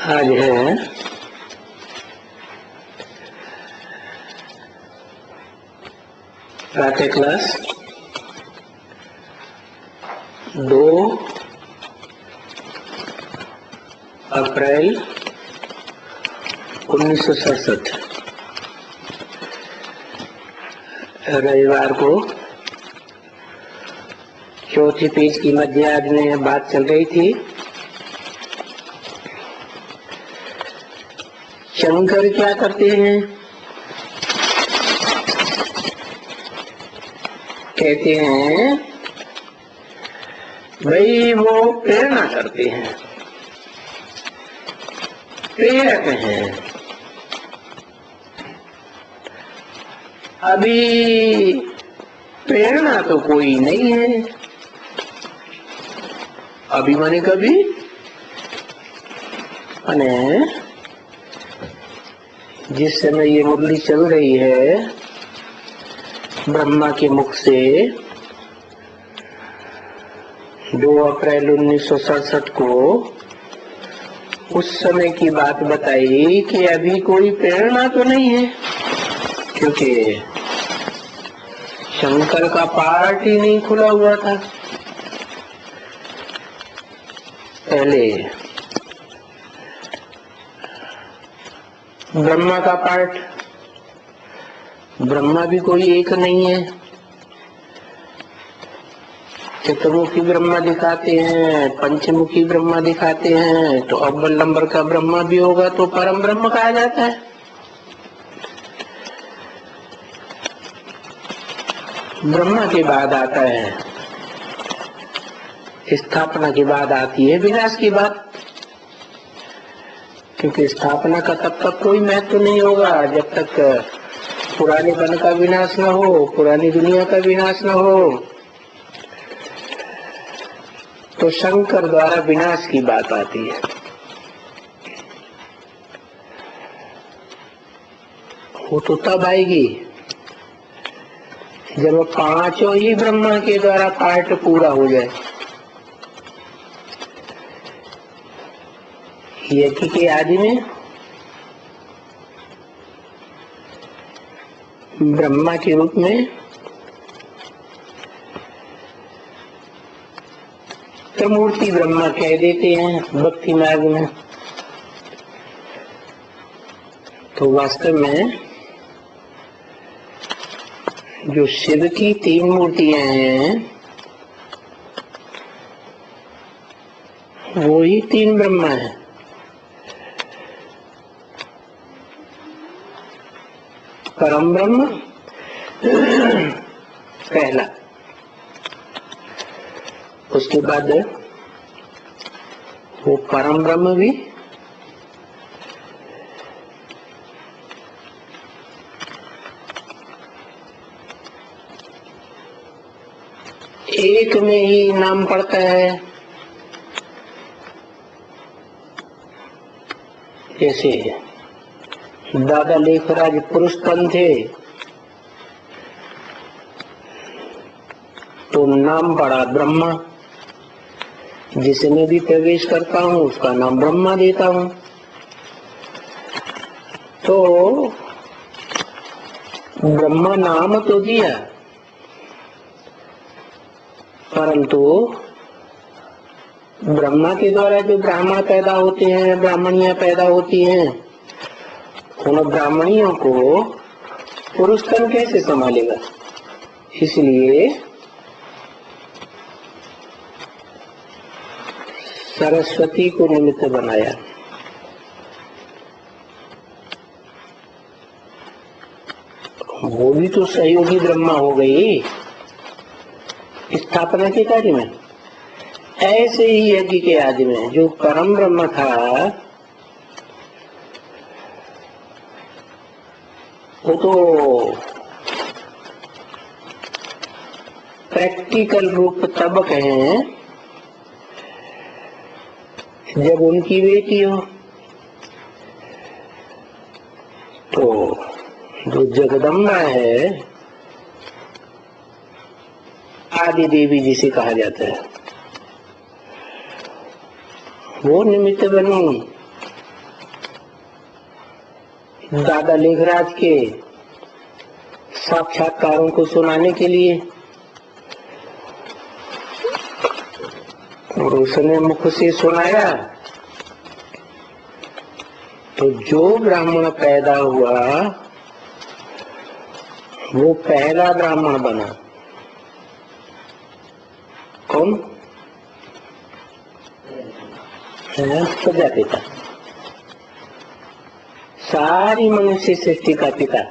आज है प्रातः क्लास 2 अप्रैल 1967 रविवार को चौथी पेज की मध्याह्न में बात चल रही थी। शंकर क्या करते हैं? कहते हैं भाई वो प्रेरणा करते हैं, प्रेरक हैं। अभी प्रेरणा तो कोई नहीं है। अभी माने कभी माने जिस समय ये मुरली चल रही है ब्रह्मा के मुख से 2 अप्रैल 1967 को, उस समय की बात बताई कि अभी कोई प्रेरणा तो नहीं है, क्योंकि शंकर का पार्ट ही नहीं खुला हुआ था। पहले ब्रह्मा का पार्ट, ब्रह्मा भी कोई एक नहीं है। चतुर्मुखी ब्रह्मा दिखाते हैं, पंचमुखी ब्रह्मा दिखाते हैं, तो अव्वल नंबर का ब्रह्मा भी होगा तो परम ब्रह्म कहा जाता है। ब्रह्मा के बाद आता है, स्थापना के बाद आती है विनाश की बात, क्योंकि स्थापना का तब तक कोई महत्व नहीं होगा जब तक पुराने पन का विनाश न हो, पुरानी दुनिया का विनाश न हो। तो शंकर द्वारा विनाश की बात आती है। वो तो तब आएगी जब पांचों ही ब्रह्मा के द्वारा पार्ट पूरा हो जाए। यज्ञ के आदि में ब्रह्मा के रूप में त्रिमूर्ति ब्रह्मा कह देते हैं भक्ति मार्ग में। तो वास्तव में जो शिव की 3 मूर्तियां हैं वो ही 3 ब्रह्मा है। परम ब्रह्म पहला, उसके बाद वो परम ब्रह्म भी, एक में ही नाम पड़ता है। जैसे दादा लेखराज पुरुषोत्तम थे तो नाम पड़ा ब्रह्मा, जिसमें भी प्रवेश करता हूँ उसका नाम ब्रह्मा देता हूँ। तो ब्रह्मा नाम तो दिया, परंतु ब्रह्मा के द्वारा जो ब्राह्मण पैदा होते हैं, ब्राह्मणियां पैदा होती हैं, उन ब्राह्मणियों को पुरुषोत्तम कैसे संभालेगा? इसलिए सरस्वती को निमित्त बनाया। वो भी तो सहयोगी ब्रह्मा हो गई स्थापना के कार्य में। ऐसे ही यज्ञ के आदि में जो परम ब्रह्म था वो तो प्रैक्टिकल रूप तब कहें जब उनकी बेटी हो। तो जो जगदम्बा है, आदि देवी जिसे कहा जाता है, वो निमित्त बनी दादा लेखराज के साक्षात्कारों को सुनाने के लिए, और उसने मुख से सुनाया तो जो ब्राह्मण पैदा हुआ वो पहला ब्राह्मण बना। कौन? प्रजापिता, सारी मनुष्य सृष्टि का पिता।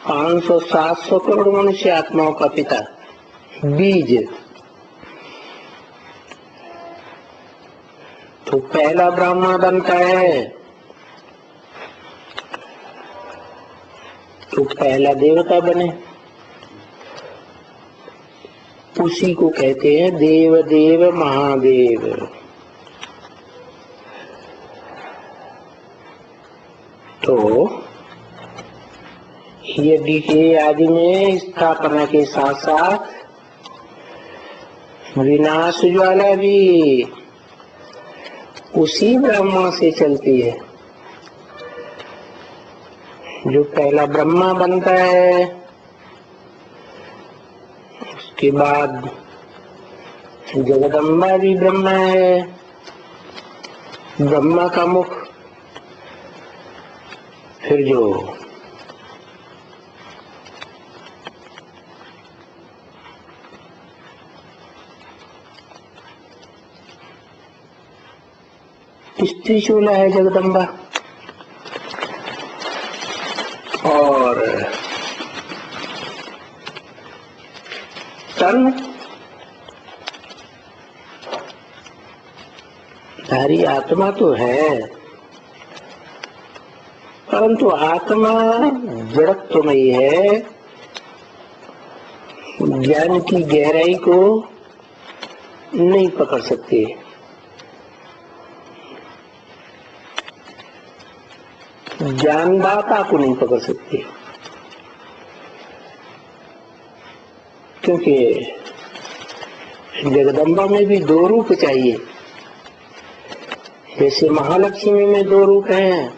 500-700 करोड़ मनुष्य आत्माओं का पिता, बीज। तो पहला ब्राह्मण बनता है तो पहला देवता बने। उसी को कहते हैं देव देव महादेव। तो यज्ञ के आदि में स्थापना के साथ साथ विनाश ज्वाला भी उसी ब्रह्मा से चलती है। जो पहला ब्रह्मा बनता है उसके बाद जगदम्बा भी ब्रह्मा है। ब्रह्मा का मुख, फिर जो स्त्री चूला है जगदम्बा, और तन सारी आत्मा तो है, परंतु आत्मा जड़त्व नहीं है। ज्ञान की गहराई को नहीं पकड़ सकती, ज्ञानदाता को नहीं पकड़ सकती, क्योंकि जगदम्बा में भी दो रूप चाहिए। जैसे महालक्ष्मी में दो रूप हैं,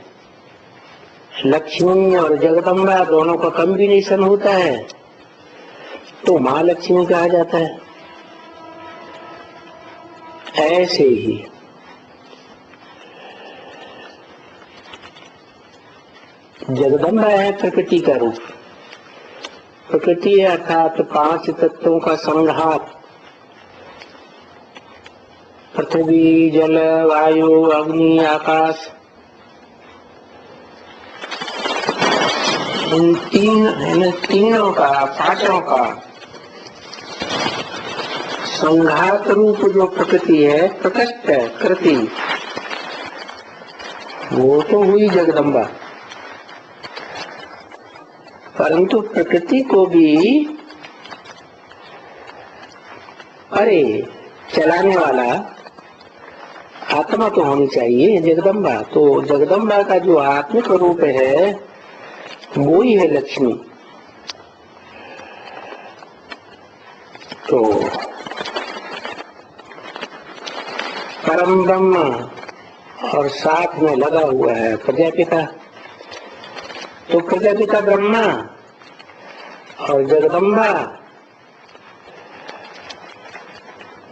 लक्ष्मी और जगदम्बा दोनों का कॉम्बिनेशन होता है तो महालक्ष्मी कहा जाता है। ऐसे ही जगदम्बा है प्रकृति का रूप। प्रकृति अर्थात 5 तत्वों का संघात, पृथ्वी जल वायु अग्नि आकाश, इन तीनों का, 5 का संघात रूप जो प्रकृति है, प्रकृष्ट कृति, वो तो हुई जगदम्बा। परंतु प्रकृति को भी चलाने वाला आत्मा तो होनी चाहिए जगदम्बा। तो जगदम्बा का जो आत्मिक रूप है वो ही है लक्ष्मी। तो परम ब्रह्म और साथ में लगा हुआ है प्रजापिता। तो प्रजापिता ब्रह्मा और जगदम्बा,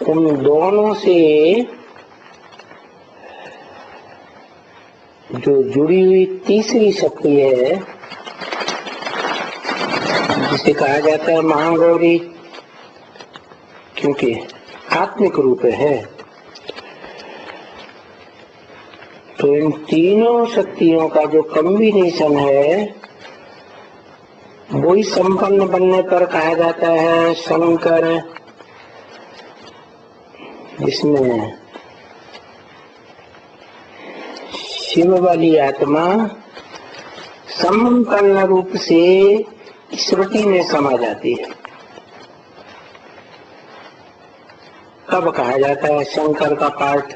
उन दोनों से जो जुड़ी हुई तीसरी शक्ति है, जिसे कहा जाता है महागौरी, क्योंकि आत्मिक रूप है। तो इन तीनों शक्तियों का जो कॉम्बिनेशन है वही संपन्न बनने पर कहा जाता है शंकर, जिसमें शिव वाली आत्मा संपन्न रूप से स्मृति में समा जाती है। तब कहा जाता है शंकर का पाठ।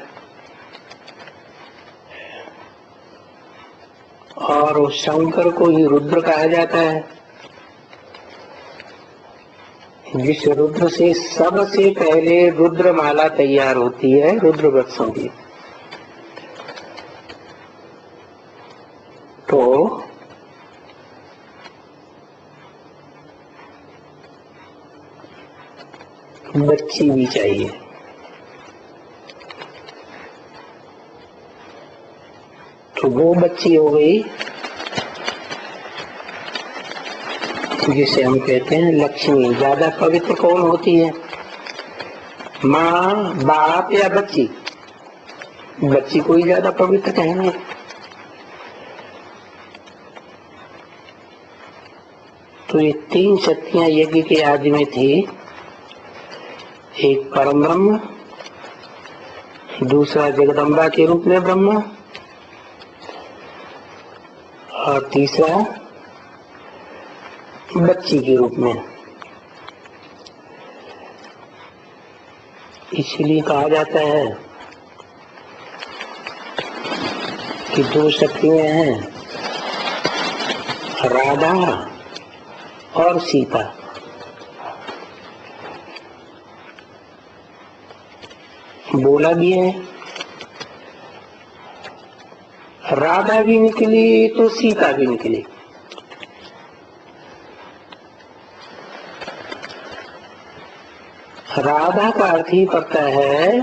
और उस शंकर को ही रुद्र कहा जाता है, जिस रुद्र से सबसे पहले रुद्र माला तैयार होती है, रुद्र वृक्षों की। बच्ची भी चाहिए। तो वो बच्ची हो गई जिसे हम कहते हैं लक्ष्मी। ज्यादा पवित्र कौन होती है, माँ, बाप या बच्ची? बच्ची को ही ज्यादा पवित्र कहेंगे। तो ये तीन शक्तियां यज्ञ के आदि में थी। एक परम ब्रह्म, दूसरा जगदम्बा के रूप में ब्रह्म, और तीसरा बच्ची के रूप में। इसलिए कहा जाता है कि दो शक्तियां हैं, राधा और सीता। बोला भी है, राधा भी निकली तो सीता भी निकली। राधा का अर्थ ही पड़ता है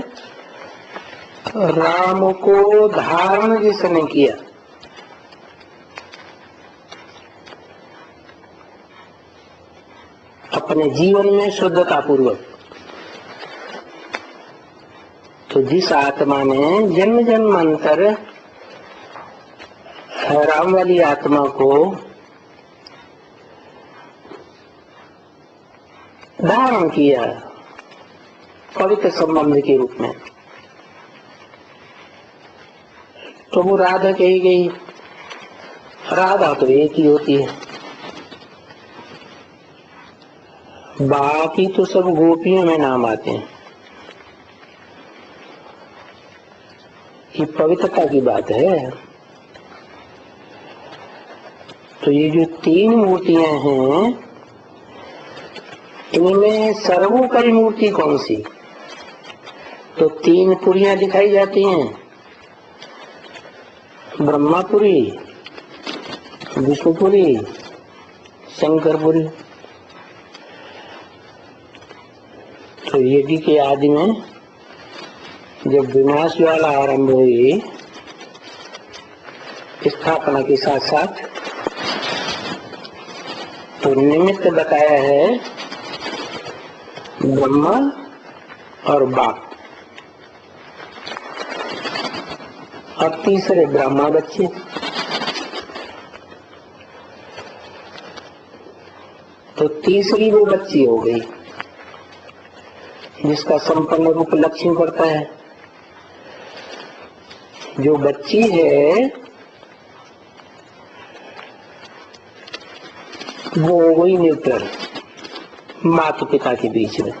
राम को धारण जिसने किया। अपने जीवन में शुद्धता पूर्वक। तो जिस आत्मा ने जन्म जन्मांतर राम वाली आत्मा को धारण किया पवित्र संबंध के रूप में, तो वो राधा कही गई। राधा तो एक ही होती है, बाकी तो सब गोपियों में नाम आते हैं। ये पवित्रता की बात है। तो ये जो तीन मूर्तियां हैं, इनमें सर्वोपरि मूर्ति कौन सी? तो तीन पुरियां दिखाई जाती हैं, ब्रह्मापुरी, विष्णुपुरी, शंकरपुरी। तो यज्ञ के आदि में जब विनाश ज्वाला आरंभ हुई, स्थापना के साथ साथ, तो निमित्त बताया है ब्रह्मा और बाप, और तीसरे ब्रह्मा बच्चे। तो तीसरी वो बच्ची हो गई जिसका संपन्न रूप लक्ष्मी पड़ता है। जो बच्ची है वो हो गई न्यूट्रल, माता पिता के बीच में।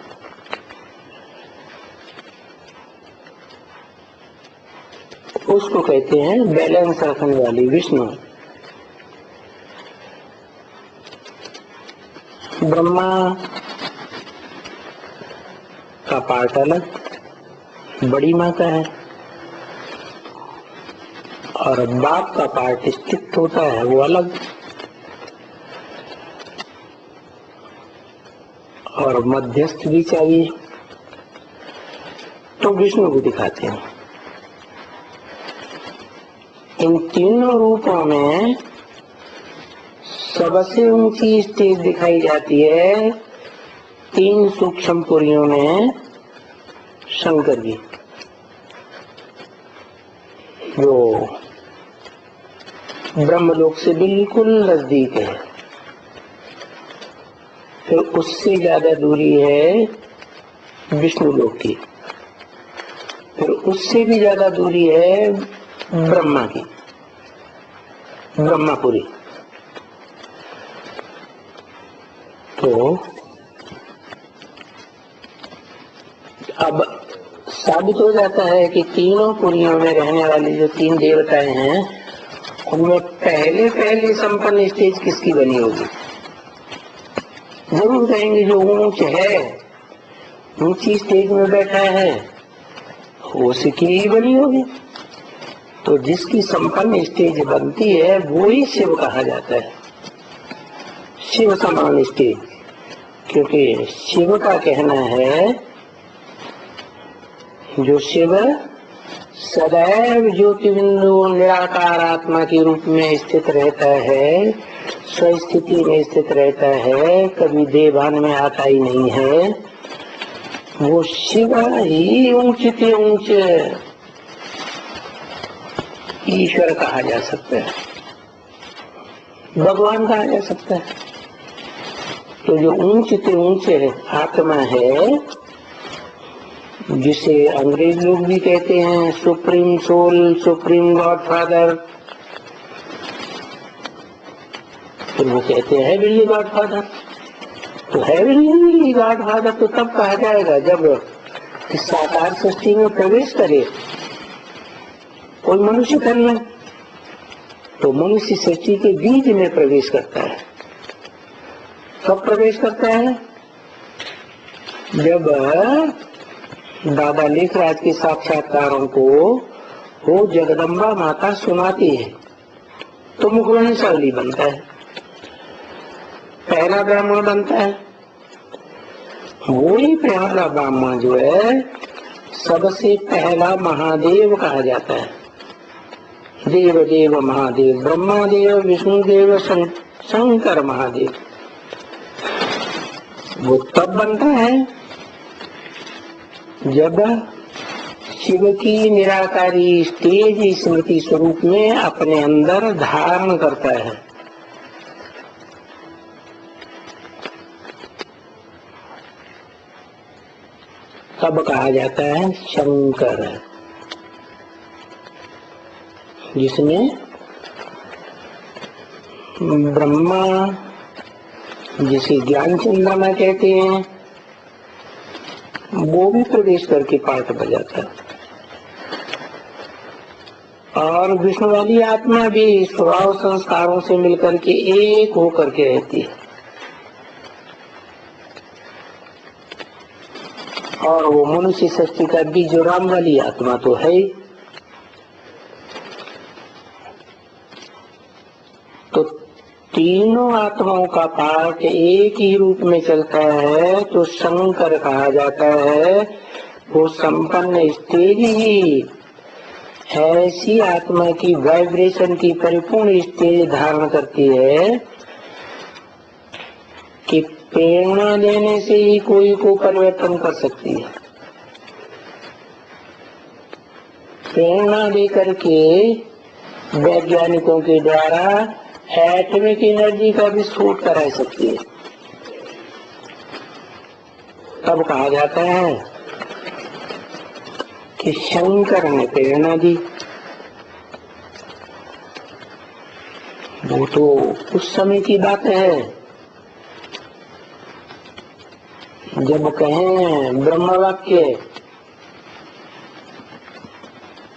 उसको कहते हैं बैलेंस रखने वाली विष्णु। ब्रह्मा का पार्ट अलग, बड़ी माता है, और बाप का पार्ट स्थित होता है वो अलग, और मध्यस्थ भी चाहिए। तो विष्णु को दिखाते हैं। इन तीनों रूपों में सबसे ऊंची स्टेज दिखाई जाती है तीन सूक्ष्म पुरियों में शंकर की, जो ब्रह्मलोक से बिल्कुल नजदीक है। फिर उससे ज्यादा दूरी है विष्णु लोक की, फिर उससे भी ज्यादा दूरी है ब्रह्मा की, ब्रह्मापुरी। तो अब साबित हो जाता है कि तीनों पुरियों में रहने वाली जो तीन देवताएं हैं, उनमें पहले पहले संपन्न स्टेज किसकी बनी होगी? जरूर कहेंगे जो ऊंच है, ऊंची स्टेज में बैठा है, उसकी ही बनी होगी। तो जिसकी संपन्न स्टेज बनती है वो ही शिव कहा जाता है, शिव समान स्टेज। क्योंकि शिव का कहना है जो शिव सदैव ज्योति बिंदु निराकार आत्मा के रूप में स्थित रहता है, स्वस्थिति में स्थित रहता है, कभी देवान में आता ही नहीं है, वो शिव ही ऊंचे ऊंचे ईश्वर कहा जा सकता है, भगवान कहा जा सकता है। तो जो ऊंचे ऊंचे आत्मा है, जिसे अंग्रेज लोग भी कहते हैं supreme soul, supreme God father, तो वो कहते हैं हेवनली गॉड फादर। तो हेवनली गॉड फादर तो तब कहा जाएगा जब इस साकार सृष्टि में प्रवेश करे कोई मनुष्य तन में, तो मनुष्य सृष्टि के बीज में प्रवेश करता है। कब प्रवेश करता है? जब दादा लेखराज के साक्षात्कारों को वो जगदम्बा माता सुनाती है तो मुखवंशावली बनता है, पहला ब्राह्मण बनता है। वही पहला ब्राह्मण जो है सबसे पहला महादेव कहा जाता है। देव देव महादेव, ब्रह्मा देव, विष्णु देव, शंकर महादेव। वो तब बनता है जब शिव की निराकारी स्टेज स्मृति स्वरूप में अपने अंदर धारण करता है। तब कहा जाता है शंकर, जिसमें ब्रह्मा, जिसे ज्ञान चंद्रमा कहते हैं, वो भी प्रवेश करके पाठ बजाता है। और विष्णु वाली आत्मा भी स्वभाव संस्कारों से मिलकर के एक होकर के रहती है। और वो मनुष्य सृष्टि का बीज जो राम वाली आत्मा तो है ही। तो तीनों आत्माओं का पाठ एक ही रूप में चलता है तो शंकर कहा जाता है। वो संपन्न स्टेज ही ऐसी आत्मा की वाइब्रेशन की परिपूर्ण स्टेज धारण करती है कि प्रेरणा देने से ही कोई को परिवर्तन कर सकती है। प्रेरणा देकर के वैज्ञानिकों के द्वारा एटॉमिक एनर्जी का विस्फोट करा सकती है। तब कहा जाता है कि शंकर ने प्रेरणा दी। वो तो उस समय की बात है जब कहें ब्रह्म वाक्य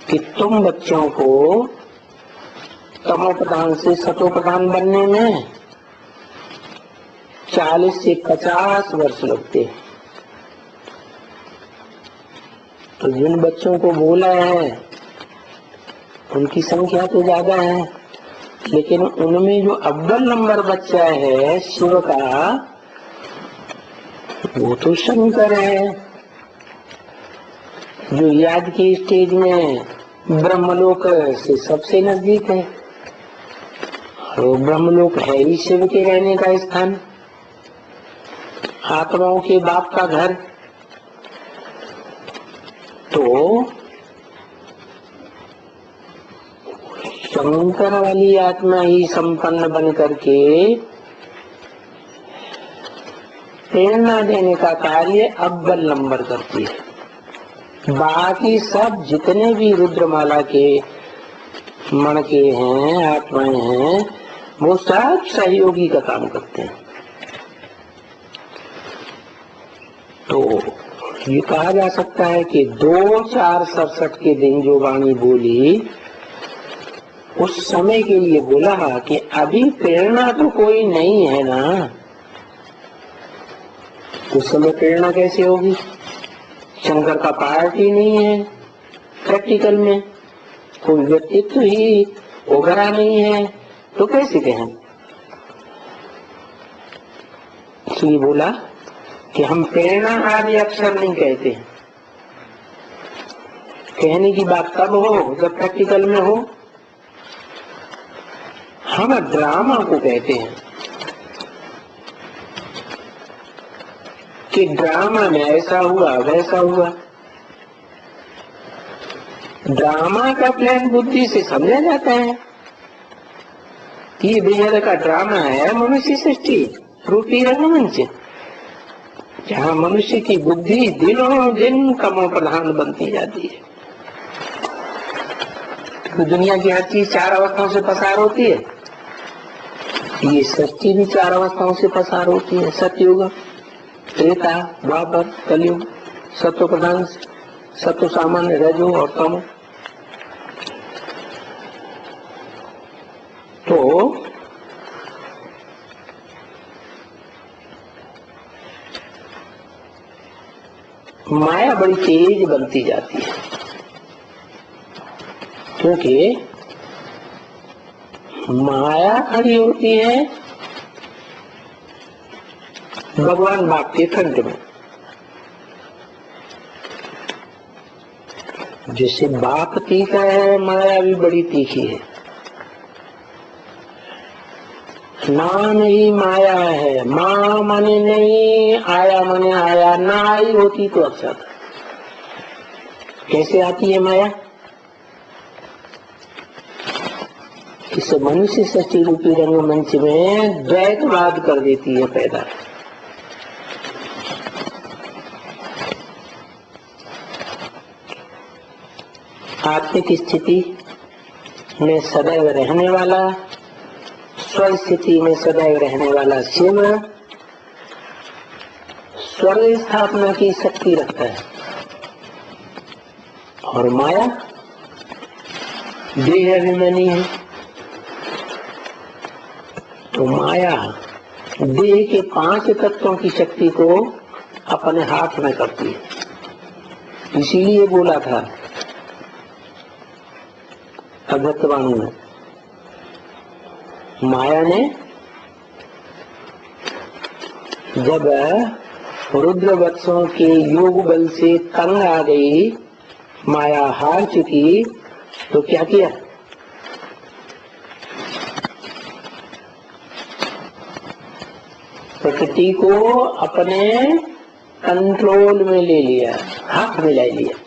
कि तुम बच्चों को तमोप्रधान से सतोप्रधान बनने में 40 से 50 वर्ष लगते। तो जिन बच्चों को बोला है उनकी संख्या तो ज्यादा है, लेकिन उनमें जो अव्वल नंबर बच्चा है शिव का, वो तो शंकर है, जो याद की स्टेज में ब्रह्मलोक से सबसे नजदीक है। और ब्रह्मलोक है ही शिव के रहने का स्थान, आत्माओं के बाप का घर। तो शंकर वाली आत्मा ही संपन्न बन करके प्रेरणा देने का कार्य अव्वल नंबर करती है। बाकी सब जितने भी रुद्रमाला के मण के हैं, आत्माएं हैं, वो सब सहयोगी का काम करते हैं। तो ये कहा जा सकता है कि 2/4/67 के दिन जो वाणी बोली, उस समय के लिए बोला कि अभी प्रेरणा तो कोई नहीं है ना। उस समय प्रेरणा कैसे होगी? शंकर का पार्ट ही नहीं है, प्रैक्टिकल में कोई व्यक्तित्व ही उभरा नहीं है, तो कैसे कहें? इसलिए बोला कि हम प्रेरणा आदि अक्षर नहीं कहते हैं। कहने की बात तब हो जब प्रैक्टिकल में हो। हम ड्रामा को कहते हैं कि ड्रामा में ऐसा हुआ वैसा हुआ। ड्रामा का प्लान बुद्धि से समझा जाता है कि ये बेहद का ड्रामा है मनुष्य सृष्टि रूपी रंगमंच, जहाँ मनुष्य की बुद्धि दिनों दिन कमों प्रधान बनती जाती है। तो दुनिया की हर चीज चार अवस्थाओं से पसार होती है, ये सृष्टि भी चार अवस्थाओं से पसार होती है। सतयुग, त्रेता, द्वापर, कलयुग, सत्व प्रधान, सत्व सामान्य, रजो और तमो। तो माया बड़ी तेज बनती जाती है, क्योंकि माया खड़ी होती है भगवान बाप के कंठ में। जैसे बाप तीखा है, माया भी बड़ी तीखी है। नाम ही माया है, माँ माने नहीं, आया माने आया, ना आई होती तो अच्छा था। कैसे आती है माया? इस मनुष्य सृष्टि रूपी रंगमंच में द्वैतवाद कर देती है पैदा। आत्मिक स्थिति में सदैव रहने वाला, स्व स्थिति में सदैव रहने वाला शिव स्वर्ग स्थापना की शक्ति रखता है, और माया देह अभिमानी है। तो माया देह के 5 तत्वों की शक्ति को अपने हाथ में करती है। इसीलिए बोला था अगतवाणी में, माया ने जब रुद्र वत्सों के योग बल से तंग आ गई, माया हार चुकी, तो क्या किया? प्रकृति को अपने कंट्रोल में ले लिया, हाथ में ले लिया,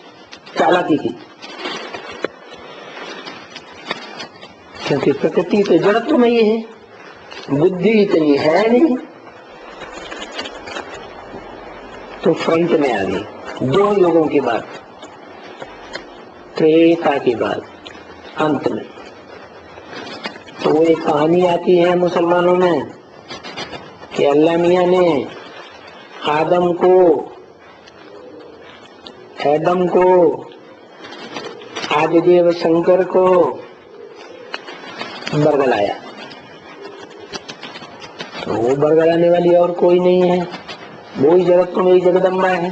चालाकी की। क्योंकि प्रकृति तो जड़त्व में ही है, बुद्धि इतनी है नहीं, तो फ्रंट में आ गई 2 युगों के बाद, त्रेता के बाद, अंत में। तो वो एक कहानी आती है मुसलमानों में कि अल्लाह मियां ने आदम को आदिदेव शंकर को बरगलाया। तो वो बरगलाने वाली और कोई नहीं है, वो ही जगत में जगदम्बा है,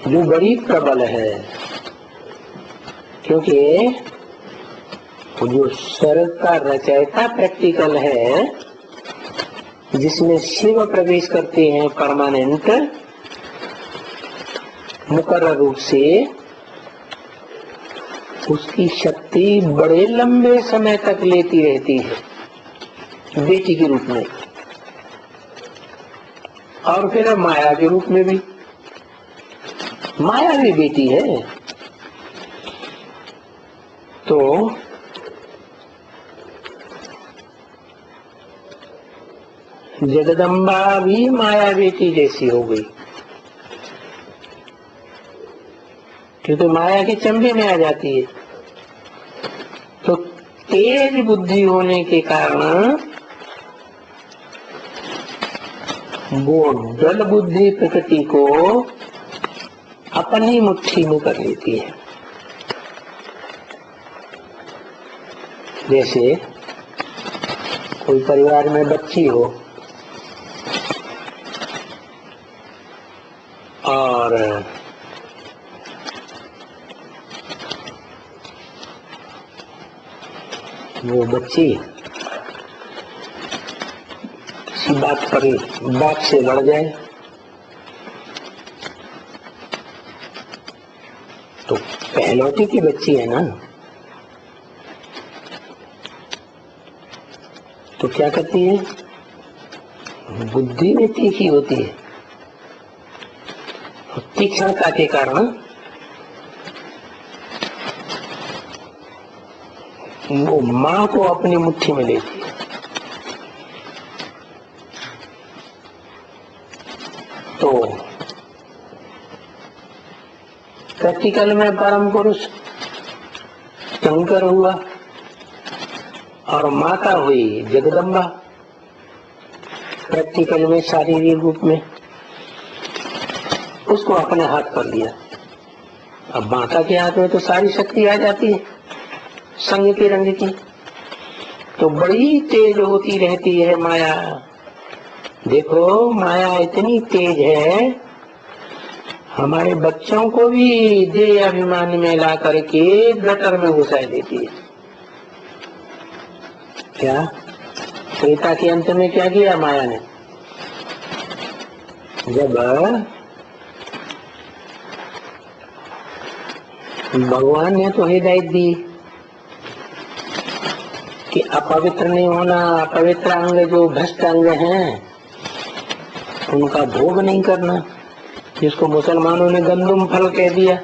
जो बड़ी प्रबल है। क्योंकि जो स्वर्ग का रचयिता प्रैक्टिकल है, जिसमें शिव प्रवेश करते हैं परमानेंट मुकर्रर रूप से, उसकी शक्ति बड़े लंबे समय तक लेती रहती है बेटी के रूप में, और फिर माया के रूप में भी। माया भी बेटी है, तो जगदम्बा भी माया बेटी जैसी हो गई, क्योंकि माया के चंबे में आ जाती है। तो तेज बुद्धि होने के कारण वो जल बुद्धि प्रकृति को अपनी मुट्ठी में कर लेती है। जैसे कोई परिवार में बच्ची हो और वो बच्ची की बात पर बात से लड़ जाए तो पहलौठी की बच्ची है ना, तो क्या करती है, बुद्धि में तीखी होती है। तीक्ष्णता के कारण वो मां को अपनी मुट्ठी में लेती है। तो प्रैक्टिकल में परम पुरुष शंकर हुआ और माता हुई जगदम्बा, प्रैक्टिकल में शारीरिक रूप में उसको अपने हाथ कर लिया। अब माता के हाथ में तो सारी शक्ति आ जाती है संग के रंग की, तो बड़ी तेज होती रहती है माया। देखो माया इतनी तेज है, हमारे बच्चों को भी देह अभिमान में ला करके गटर में घुसा देती है। क्या त्रेता के अंत में क्या किया माया ने, जब भगवान ने तो हिदायत दी कि अपवित्र नहीं होना, अपवित्र अंग जो भ्रष्ट अंग हैं उनका भोग नहीं करना, जिसको मुसलमानों ने गंदुम फल कह दिया।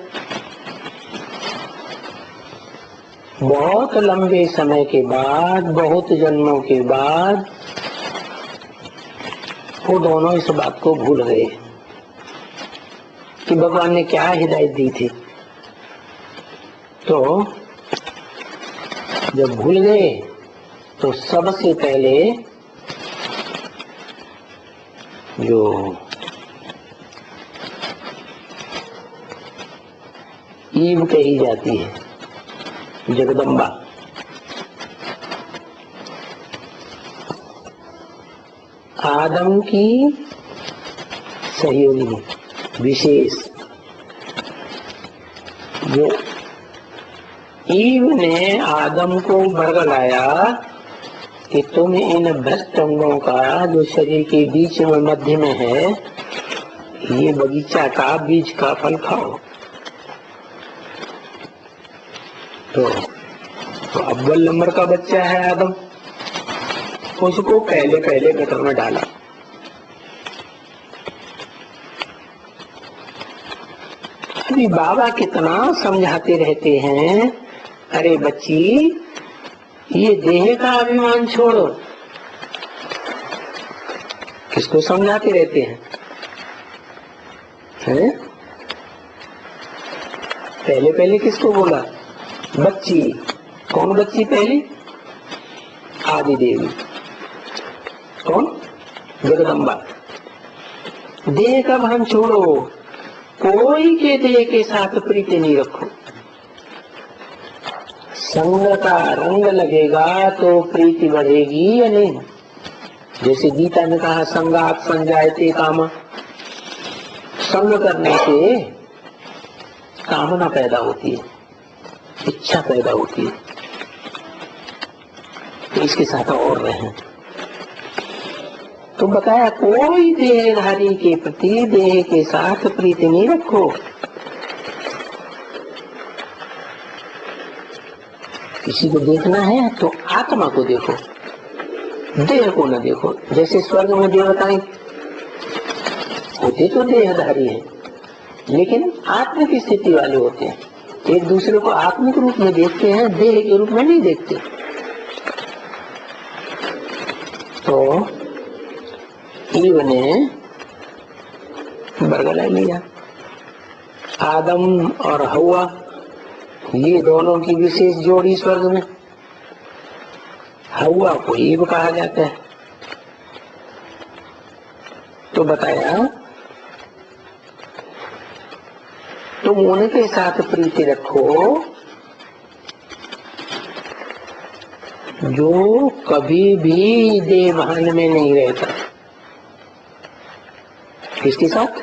बहुत लंबे समय के बाद, बहुत जन्मों के बाद वो दोनों इस बात को भूल गए कि भगवान ने क्या हिदायत दी थी। तो जब भूल गए तो सबसे पहले जो ईव कही जाती है, जगदम्बा, आदम की सहयोगी विशेष, जो ईव ने आदम को बरगलाया कि तुम इन भ्रष्ट अंगों का जो शरीर के बीच में मध्य में है, ये बगीचा का बीज का फल खाओ। तो अव्वल नंबर का बच्चा है आदम, उसको पहले पहले गटर में डाला। अभी बाबा कितना समझाते रहते हैं, अरे बच्ची ये देह का अभिमान छोड़ो। किसको समझाते रहते हैं, हैं? पहले पहले किसको बोला, बच्ची। कौन बच्ची पहली, आदि देवी। कौन, जगदम्बा। देह का भान छोड़ो, कोई के देह के साथ प्रीति नहीं रखो। संग का रंग लगेगा तो प्रीति बढ़ेगी या नहीं। जैसे गीता ने कहा संगात संजायते काम, संग करने से कामना पैदा होती है, इच्छा पैदा होती है, तो इसके साथ और रहें। तो बताया कोई देहधारी के प्रति देह के साथ प्रीति नहीं रखो। किसी को देखना है तो आत्मा को देखो, देह को न देखो। जैसे स्वर्ग में देवताएं होते तो देहधारी हैं, लेकिन आत्म की स्थिति वाले होते हैं, एक दूसरे को आत्मिक रूप में देखते हैं, देह के रूप में नहीं देखते। तो ईव ने बरगला लिया। आदम और हवा, ये दोनों की विशेष जोड़ी स्वर्ग में। हवा को ईव कहा जाता है। तो बताया तुम उनके साथ प्रीति रखो जो कभी भी देवभान में नहीं रहता। किसके साथ,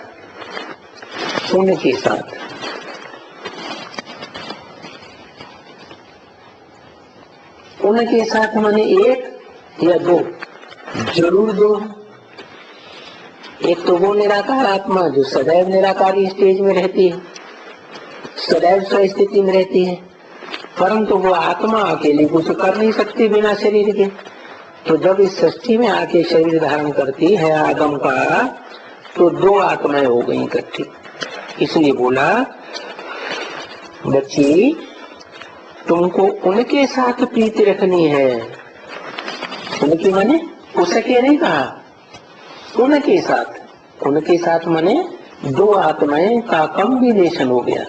उनके साथ। उनके साथ माने एक या दो, जरूर दो, एक तो वो निराकार आत्मा जो सदैव निराकारी स्टेज में रहती है, सदैव स्वस्थिति में रहती है, परंतु वो आत्मा अकेली कुछ कर नहीं सकती बिना शरीर के। तो जब इस सृष्टि में आके शरीर धारण करती है आदम का, तो दो आत्माएं हो गई इकट्ठी। इसलिए बोला बच्ची तुमको उनके साथ प्रीति रखनी है। उनके माने उसके नहीं कहा, उनके साथ माने दो आत्माएं का कॉम्बिनेशन हो गया,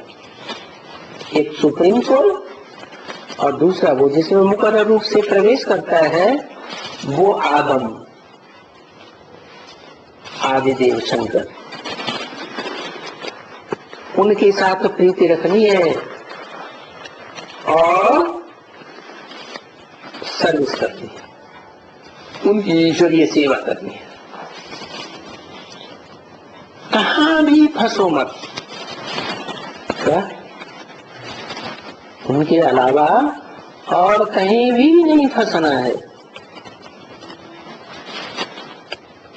एक सुप्रीम सोल और दूसरा वो जिसमें मुकर्रर रूप से प्रवेश करता है वो आदम, आदिदेव शंकर। उनके साथ प्रीति रखनी है और सर्विस करनी है, उनकी ईश्वरीय सेवा करनी है। कहां भी फंसो मत, क्या उनके अलावा और कहीं भी नहीं फंसना है।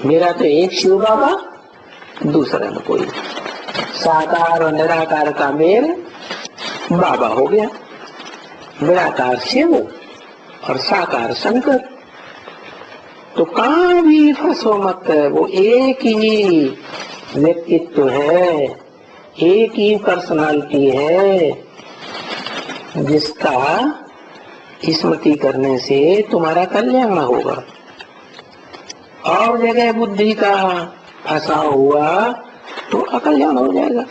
मेरा तो एक शिव बाबा, दूसरा न कोई। साकार और निराकार का मेल बाबा हो गया, निराकार शिव और साकार शंकर। तो कहां भी फंसो मत, वो एक ही व्यक्तित्व है, एक ही पर्सनालिटी है, जिसका स्मृति करने से तुम्हारा कल्याण होगा। और जगह बुद्धि का फंसा हुआ तो अकल्याण हो जाएगा।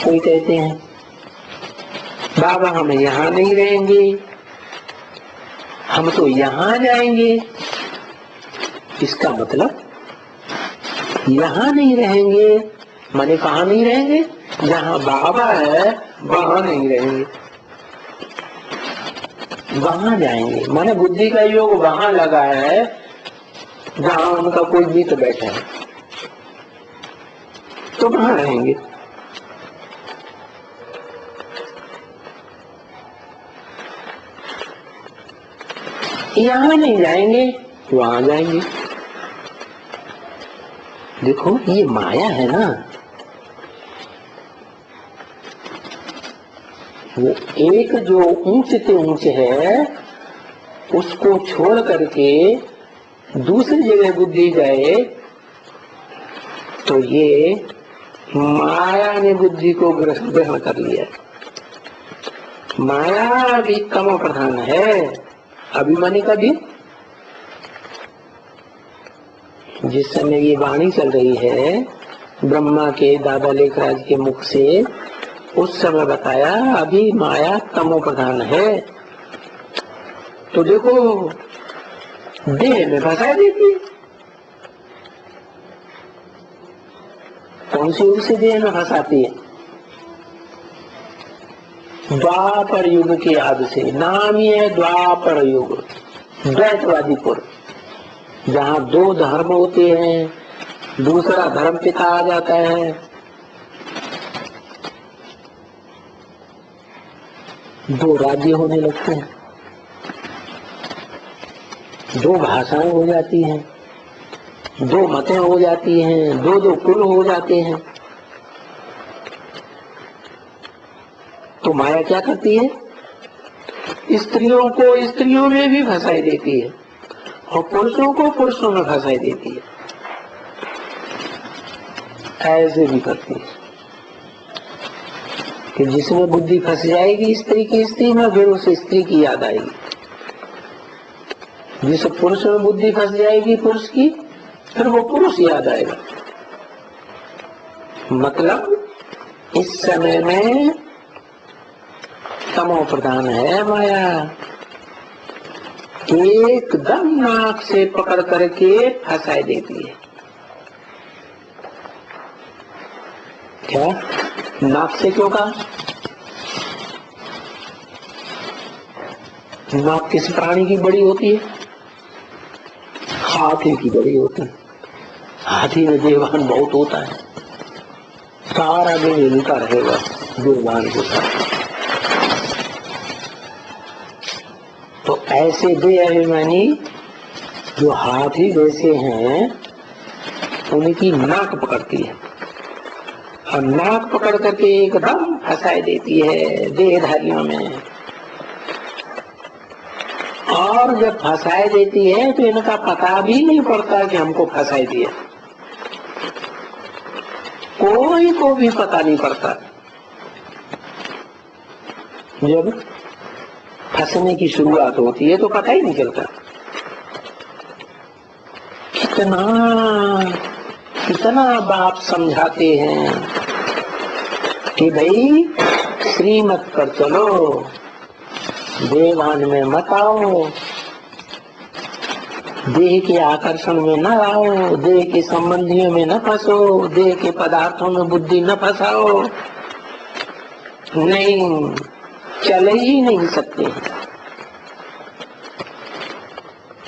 कोई कहते हैं बाबा हम यहाँ नहीं रहेंगे, हम तो यहाँ जाएंगे। इसका मतलब यहाँ नहीं रहेंगे माने कहाँ नहीं रहेंगे, जहाँ बाबा है वहां नहीं रहेंगे, वहां जाएंगे। माने बुद्धि का योग वहां लगा है जहाँ उनका कोई जीत बैठा है, तो वहां रहेंगे। यहाँ नहीं जाएंगे, वहां जाएंगे। देखो ये माया है ना, वो एक जो ऊंचे से ऊंचे है उसको छोड़ करके दूसरी जगह बुद्धि जाए, तो ये माया ने बुद्धि को ग्रहण कर लिया। माया भी कम प्रधान है, अभिमानी का भी। जिस समय ये वाणी चल रही है ब्रह्मा के दादा लेखराज के मुख से, उस समय बताया अभी माया तमो प्रधान है। तो देखो देह में फंसा देती है, कौन सी उसे देह में फंसाती है? द्वापर युग के आदि से नाम ही है द्वापर युग, द्वैतवादीपुर, जहाँ दो धर्म होते हैं, दूसरा धर्म पिता आ जाता है। दो राज्य होने लगते हैं, दो भाषाएं हो जाती हैं, दो मतें हो जाती हैं, दो दो कुल हो जाते हैं। तो माया क्या करती है? स्त्रियों को स्त्रियों में भी फंसाई देती है और पुरुषों को पुरुषों में फंसाई देती है। ऐसे भी करती है कि जिसमें बुद्धि फंस जाएगी स्त्री की स्त्री में, फिर उस स्त्री की याद आएगी। जिस पुरुष में बुद्धि फंस जाएगी पुरुष की, फिर वो पुरुष याद आएगा। मतलब इस समय में तमो प्रधान है माया, एकदम नाक से पकड़ करके फंसाई देती है। क्या नाक से क्यों कहा? नाक किस प्राणी की बड़ी होती है? हाथी की बड़ी होती है। हाथी में देवान बहुत होता है, सारा दिन हिलता रहेगा देवान के साथ। तो ऐसे दे अभिमानी जो हाथी जैसे हैं उनकी नाक पकड़ती है और नाक पकड़ करके एकदम फंसाई देती है देहधारियों में। और जब फंसाई देती है तो इनका पता भी नहीं पड़ता कि हमको फंसाई दिया, कोई को भी पता नहीं पड़ता। जब फंसने की शुरुआत होती है तो पता ही नहीं चलता। कितना बाप समझाते हैं कि भाई श्रीमत पर चलो, देवान में मत आओ, देह के आकर्षण में न आओ, देह के संबंधियों में न फंसो, देह के पदार्थों में बुद्धि न फंसाओ। नहीं, चल ही नहीं सकते,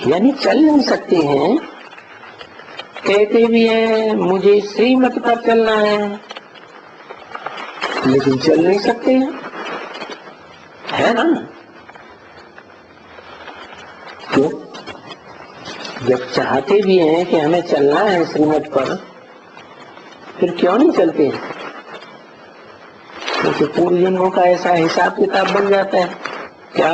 यानी चल नहीं सकते हैं। कहते भी हैं मुझे श्रीमत पर चलना है, लेकिन चल नहीं सकते हैं, है ना? क्यों? जब चाहते भी हैं कि हमें चलना है श्रीमत पर, फिर क्यों नहीं चलते हैं? क्योंकि पूर्व जन्मों का ऐसा हिसाब किताब बन जाता है क्या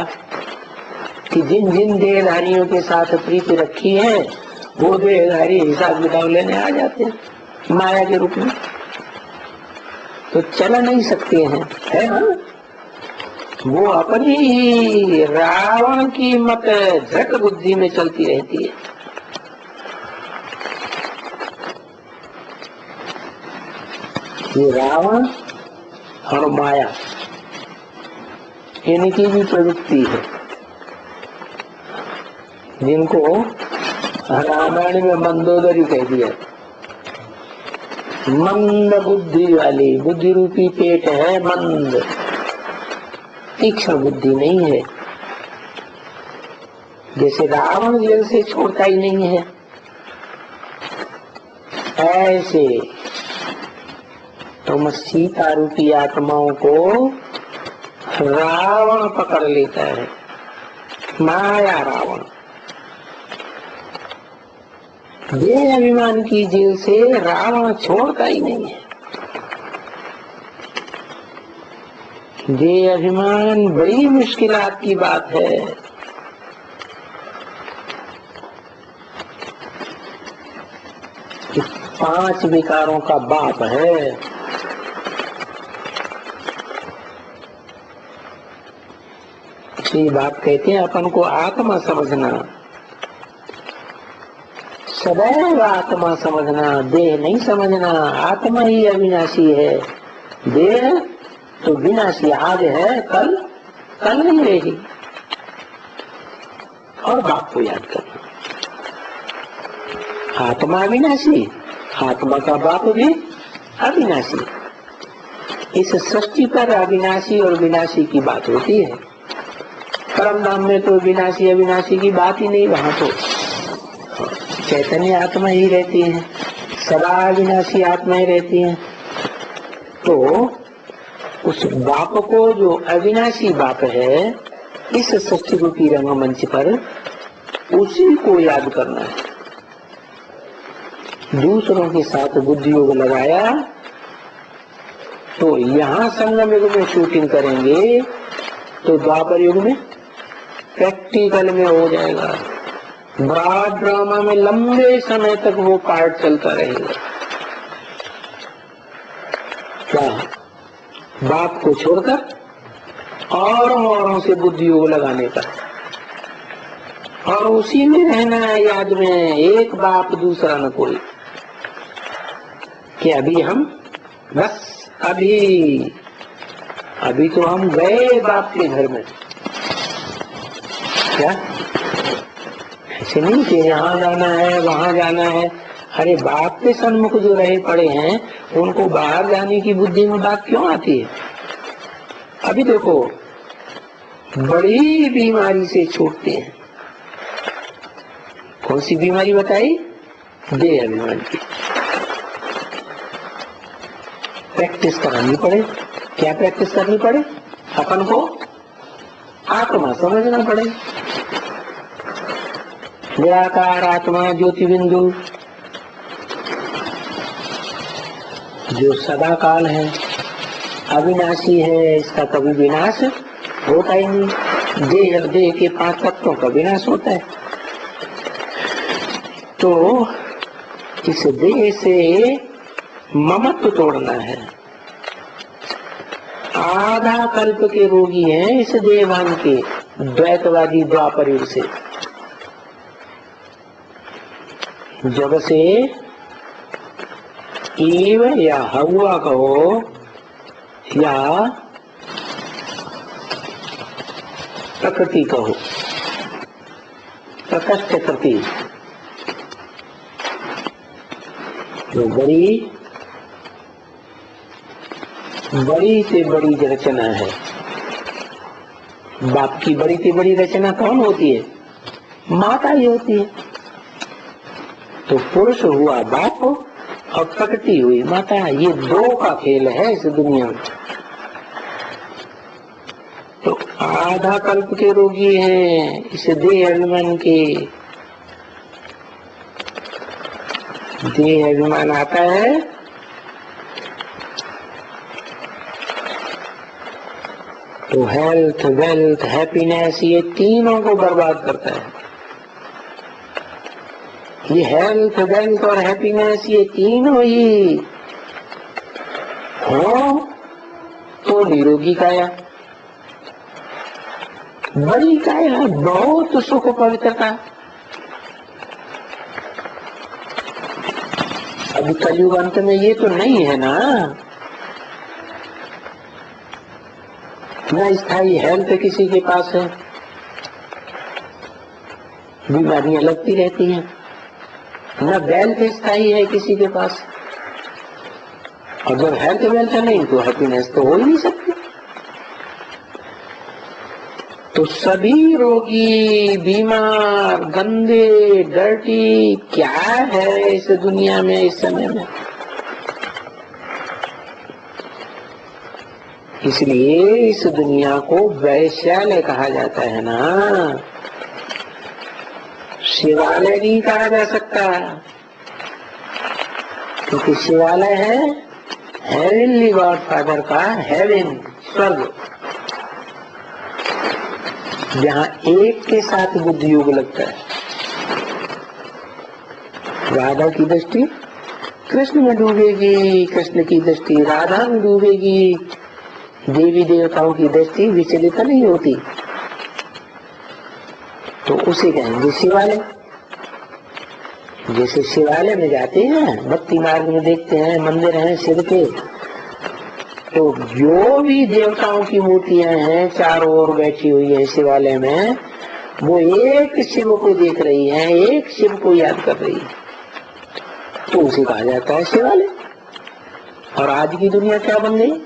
कि जिन जिन देहधारियों के साथ प्रीति रखी है वो देहधारी हिसाब किताब लेने आ जाते हैं माया के रूप में, तो चल नहीं सकते हैं, है ना? वो अपनी ही रावण की मत झट बुद्धि में चलती रहती है। ये रावण और माया इनकी भी प्रवृत्ति है, जिनको रामायण में मंदोदरी कह दिया। मंद बुद्धि वाली, बुद्धि रूपी पेट है मंद, तीक्ष्ण बुद्धि नहीं है। जैसे रावण जेल से छोड़ता ही नहीं है, ऐसे तो सीता रूपी आत्माओं को रावण पकड़ लेता है, माया रावण। देह अभिमान की जेल से रावण छोड़ता ही नहीं है। देह अभिमान बड़ी मुश्किलात की बात है। इस 5 विकारों का बाप है। ये बात कहते हैं अपन को आत्मा समझना, सदैव आत्मा समझना, देह नहीं समझना। आत्मा ही अविनाशी है, देह तो विनाशी आज है, कल नहीं रहेगी। और बाप को याद करना, आत्मा अविनाशी, आत्मा का बाप भी अविनाशी। इस सृष्टि पर अविनाशी और विनाशी की बात होती है। परम धाम में तो विनाशी अविनाशी की बात ही नहीं, वहां तो चैतन्य आत्मा ही रहती है, सदा अविनाशी आत्माएं रहती हैं। तो उस बाप को, जो अविनाशी बाप है, इस सृष्टि रूपी रंगमंच पर उसी को याद करना है। दूसरों के साथ बुद्धि योग लगाया तो यहाँ संगम युग में शूटिंग करेंगे तो द्वापर युग में प्रैक्टिकल में हो जाएगा। ब्रॉड ड्रामा में लंबे समय तक वो पार्ट चलता रहेगा। क्या? बाप को छोड़कर औरों से बुद्धि योग लगाने का, और उसी में रहना है याद में, एक बाप दूसरा न कोई। कि अभी हम बस अभी तो हम गए बाप के घर में, क्या ऐसे नहीं कि यहाँ जाना है वहां जाना है। अरे बाप के सन्मुख जो रहे पड़े हैं उनको बाहर जाने की बुद्धि में बात क्यों आती है? अभी देखो, बड़ी बीमारी से छूटते हैं। कौन सी बीमारी बताई? देह अभिमान की। प्रैक्टिस करानी पड़े। क्या प्रैक्टिस करनी पड़े? अपन को आत्मा समझना पड़े। निराकार आत्मा ज्योति बिंदु जो सदा काल है, अविनाशी है, इसका कभी विनाश होता ही नहीं। देह और देह के 5 तत्वों का विनाश होता है। तो इस देह से ममत्व तोड़ना है। आधा कल्प के रोगी हैं इस देहभान के, द्वैतवादी द्वापर युग से। जब से ईव या हवा कहो या प्रकृति कहो, प्रकृति प्रति जो बड़ी से बड़ी रचना है। बाप की बड़ी से बड़ी रचना कौन होती है? माता ही होती है। तो पुरुष हुआ बाप और प्रकृति हुई माता। ये 2 का खेल है इस दुनिया में। तो आधा कल्प के रोगी हैं इस देह अभिमान के। देह अभिमान आता है तो हेल्थ, वेल्थ, हैप्पीनेस, ये तीनों को बर्बाद करता है। ये हेल्थ, वेल्थ और हैप्पीनेस ये तीनों ही हो तो निरोगी काया, बड़ी काया, बहुत सुख पवित्रता। अभी कलयुग अंत में ये तो नहीं है ना। न स्थायी हेल्थ किसी के पास है, बीमारियां लगती रहती हैं। न वेल्थ स्थायी है किसी के पास, और जब हेल्थ वेल्थ नहीं तो हैप्पीनेस तो हो ही नहीं सकती। तो सभी रोगी, बीमार, गंदे, डर्टी क्या है इस दुनिया में इस समय में। इसलिए इस दुनिया को वैश्यालय कहा जाता है ना, शिवालय नहीं कहा जा सकता, क्योंकि शिवालय है हेवनली गॉड फादर का हेवन, स्वर्ग, जहाँ एक के साथ बुद्धि योग लगता है। राधा की दृष्टि कृष्ण में डूबेगी, कृष्ण की दृष्टि राधा में डूबेगी। देवी देवताओं की दृष्टि विचलित नहीं होती, तो उसे कहेंगे शिवालय। जैसे शिवालय में जाते हैं, भक्ति मार्ग में देखते हैं मंदिर हैं शिव के, तो जो भी देवताओं की मूर्तियां हैं चारों ओर बैठी हुई है शिवालय में, वो एक शिव को देख रही हैं, एक शिव को याद कर रही है, तो उसे कहा जाता है शिवालय। और आज की दुनिया क्या बन गई?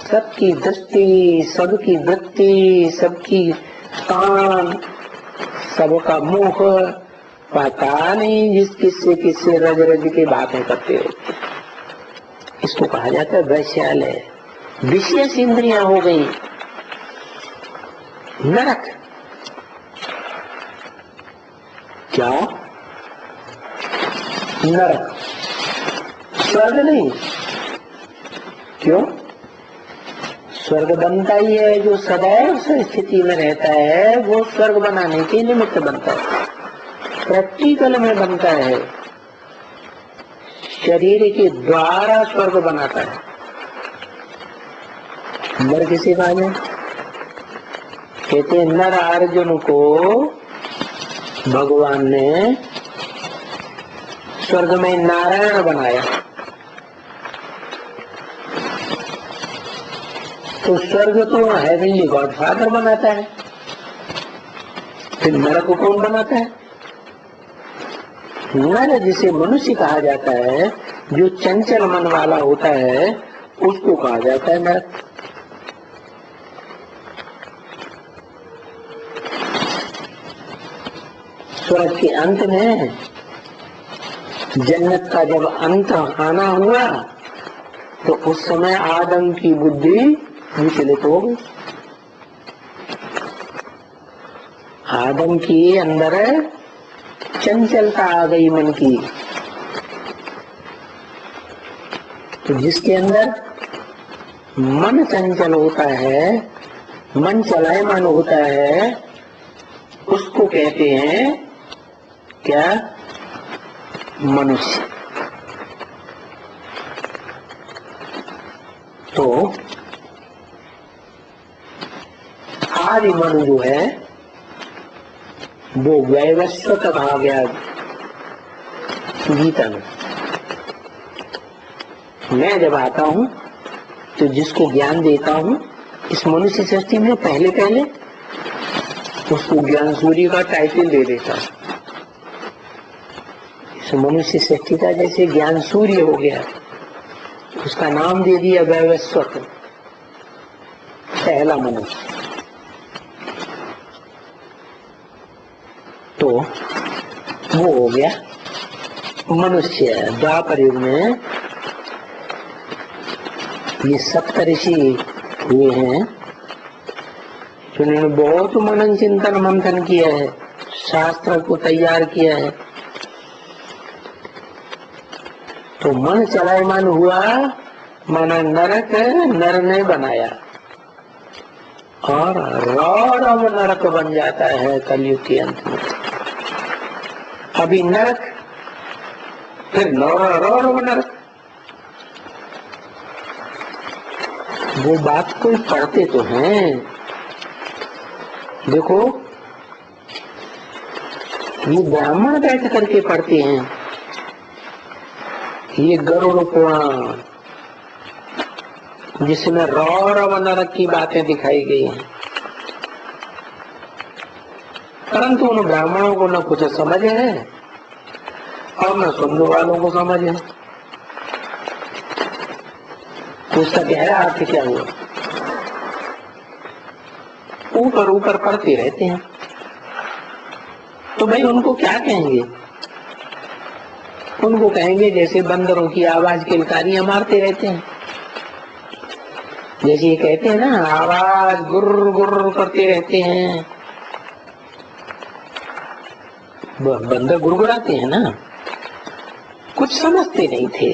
सबकी दृष्टि, सबकी वृत्ति, सबकी कान, सबका मुख, पता नहीं जिस किससे किससे रज रज के बातें करते होते। इसको कहा जाता है वैश्यालय। विशेष इंद्रियां हो गई नरक। क्या? नरक, स्वर्ग नहीं। क्यों? स्वर्ग बनता ही है जो सदैव स्थिति में रहता है, वो स्वर्ग बनाने के निमित्त बनता है, प्रैक्टिकल में बनता है, शरीर के द्वारा स्वर्ग बनाता है। नर किसे कहा जाए? कहते नर अर्जुन को भगवान ने स्वर्ग में नारायण बनाया, तो स्वर्ग तो हेवनली गॉड फादर बनाता है, फिर नरक को कौन बनाता है? नर जिसे मनुष्य कहा जाता है, जो चंचल मन वाला होता है, उसको कहा जाता है नरक। स्वर्ग के अंत में जन्नत का जब अंत आना हुआ, तो उस समय आदम की बुद्धि विचलित हो गई। आदम के अंदर चंचलता आ गई मन की, तो जिसके अंदर मन चंचल होता है, मन चलायमान होता है, उसको कहते हैं क्या? मनुष्य। तो आदि मन जो है वो वैवस्वत कहा गया गीता में। मैं जब आता हूं तो जिसको ज्ञान देता हूं इस मनुष्य सृष्टि में, पहले उसको ज्ञान सूर्य का टाइटल दे देता हूं। इस मनुष्य सृष्टि का जैसे ज्ञान सूर्य हो गया, उसका नाम दे दिया वैवस्वत, पहला मनुष्य। तो वो हो गया मनुष्य। द्वापर युग में ये सप्तऋषि हुए हैं जिन्होंने बहुत मनन चिंतन मंथन किया है, शास्त्र को तैयार किया है। तो मन चलायमान हुआ, माना नरक नर ने बनाया, और रौरव नरक बन जाता है कलयुग के अंत में। अभी नरक, फिर रौरव नरक। वो बात कोई पढ़ते तो हैं, देखो ये ब्राह्मण बैठ करके पढ़ते हैं, ये गरुड़ पुराण जिसमें रौरव नरक की बातें दिखाई गई हैं, परंतु उन ब्राह्मणों को न कुछ समझ है और न सुनने वालों को समझ है। उसका गहरा अर्थ क्या हुआ? ऊपर ऊपर पढ़ते रहते हैं। तो भाई उनको क्या कहेंगे? उनको कहेंगे जैसे बंदरों की आवाज किलकारियां मारते रहते हैं, जैसे ये कहते हैं ना, आवाज गुर्र गुर्र करते रहते हैं, बंदर गुरगुराते हैं ना। कुछ समझते नहीं थे,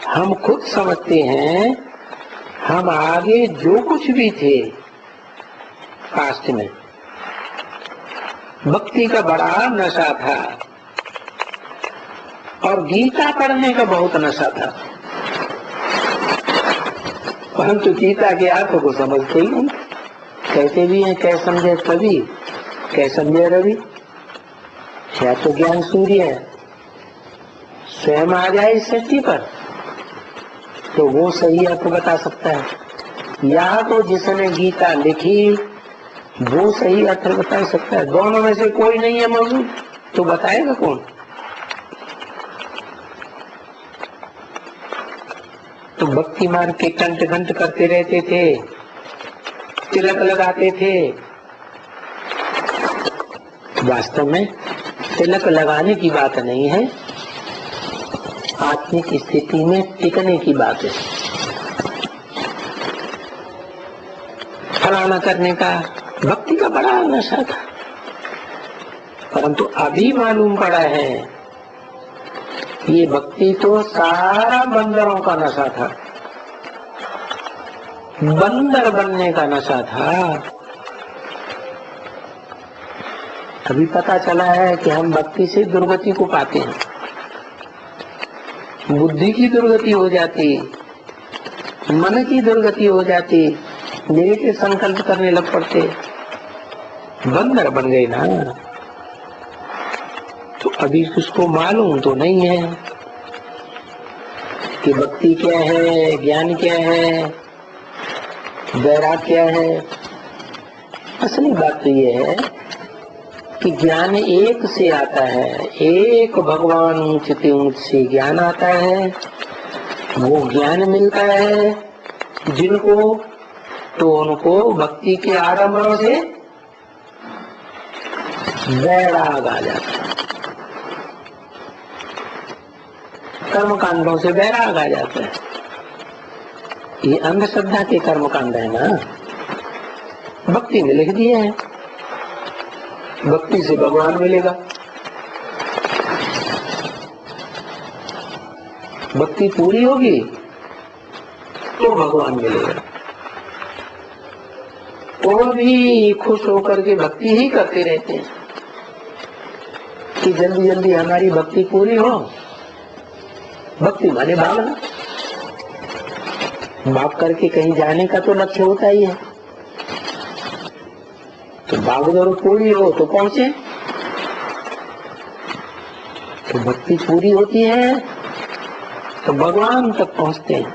हम खुद समझते हैं। हम आगे जो कुछ भी थे पास्ट में, भक्ति का बड़ा नशा था और गीता पढ़ने का बहुत नशा था, परंतु गीता के अर्थों को समझते ही नहीं। कहते भी हैं कै समझे कवि, कै समझे रवि। या तो ज्ञान सूर्य है, स्वयं आ जाए इस सृष्टि पर तो वो सही अर्थ बता सकता है, या तो जिसने गीता लिखी वो सही अर्थ बता सकता है। दोनों में से कोई नहीं है मौजूद, तो बताएगा कौन? तो भक्ति मार्ग के कंठ घंट करते रहते थे, तिलक लगाते थे। वास्तव में तिलक लगाने की बात नहीं है, आत्मिक स्थिति में टिकने की बात है। फलाना करने का भक्ति का बड़ा नशा था, परंतु अभी मालूम पड़ा है ये भक्ति तो सारा बंदरों का नशा था, बंदर बनने का नशा था। अभी पता चला है कि हम भक्ति से दुर्गति को पाते हैं, बुद्धि की दुर्गति हो जाती, मन की दुर्गति हो जाती, नेके संकल्प करने लग पड़ते, बंदर बन गए ना। तो अभी उसको मालूम तो नहीं है कि भक्ति क्या है, ज्ञान क्या है, वैराग क्या है। असली बात तो ये है कि ज्ञान एक से आता है, एक भगवान ऊंचते ऊंच से ज्ञान आता है। वो ज्ञान मिलता है जिनको, तो उनको भक्ति के आरंभ से वैराग आ जाता है, कर्म कांडों से वैराग आ जाता है। ये अंधश्रद्धा के कर्म कांड है ना, भक्ति में लिख दिया है। भक्ति से भगवान मिलेगा। भक्ति पूरी होगी तो भगवान मिलेगा। वो भी खुश होकर के भक्ति ही करते रहते हैं कि जल्दी जल्दी हमारी भक्ति पूरी हो। भक्ति माने भागना, भाग करके कहीं जाने का तो लक्ष्य होता ही है। तो भागदौड़ पूरी हो तो पहुंचे। तो भक्ति पूरी होती है तो भगवान तक पहुंचते हैं।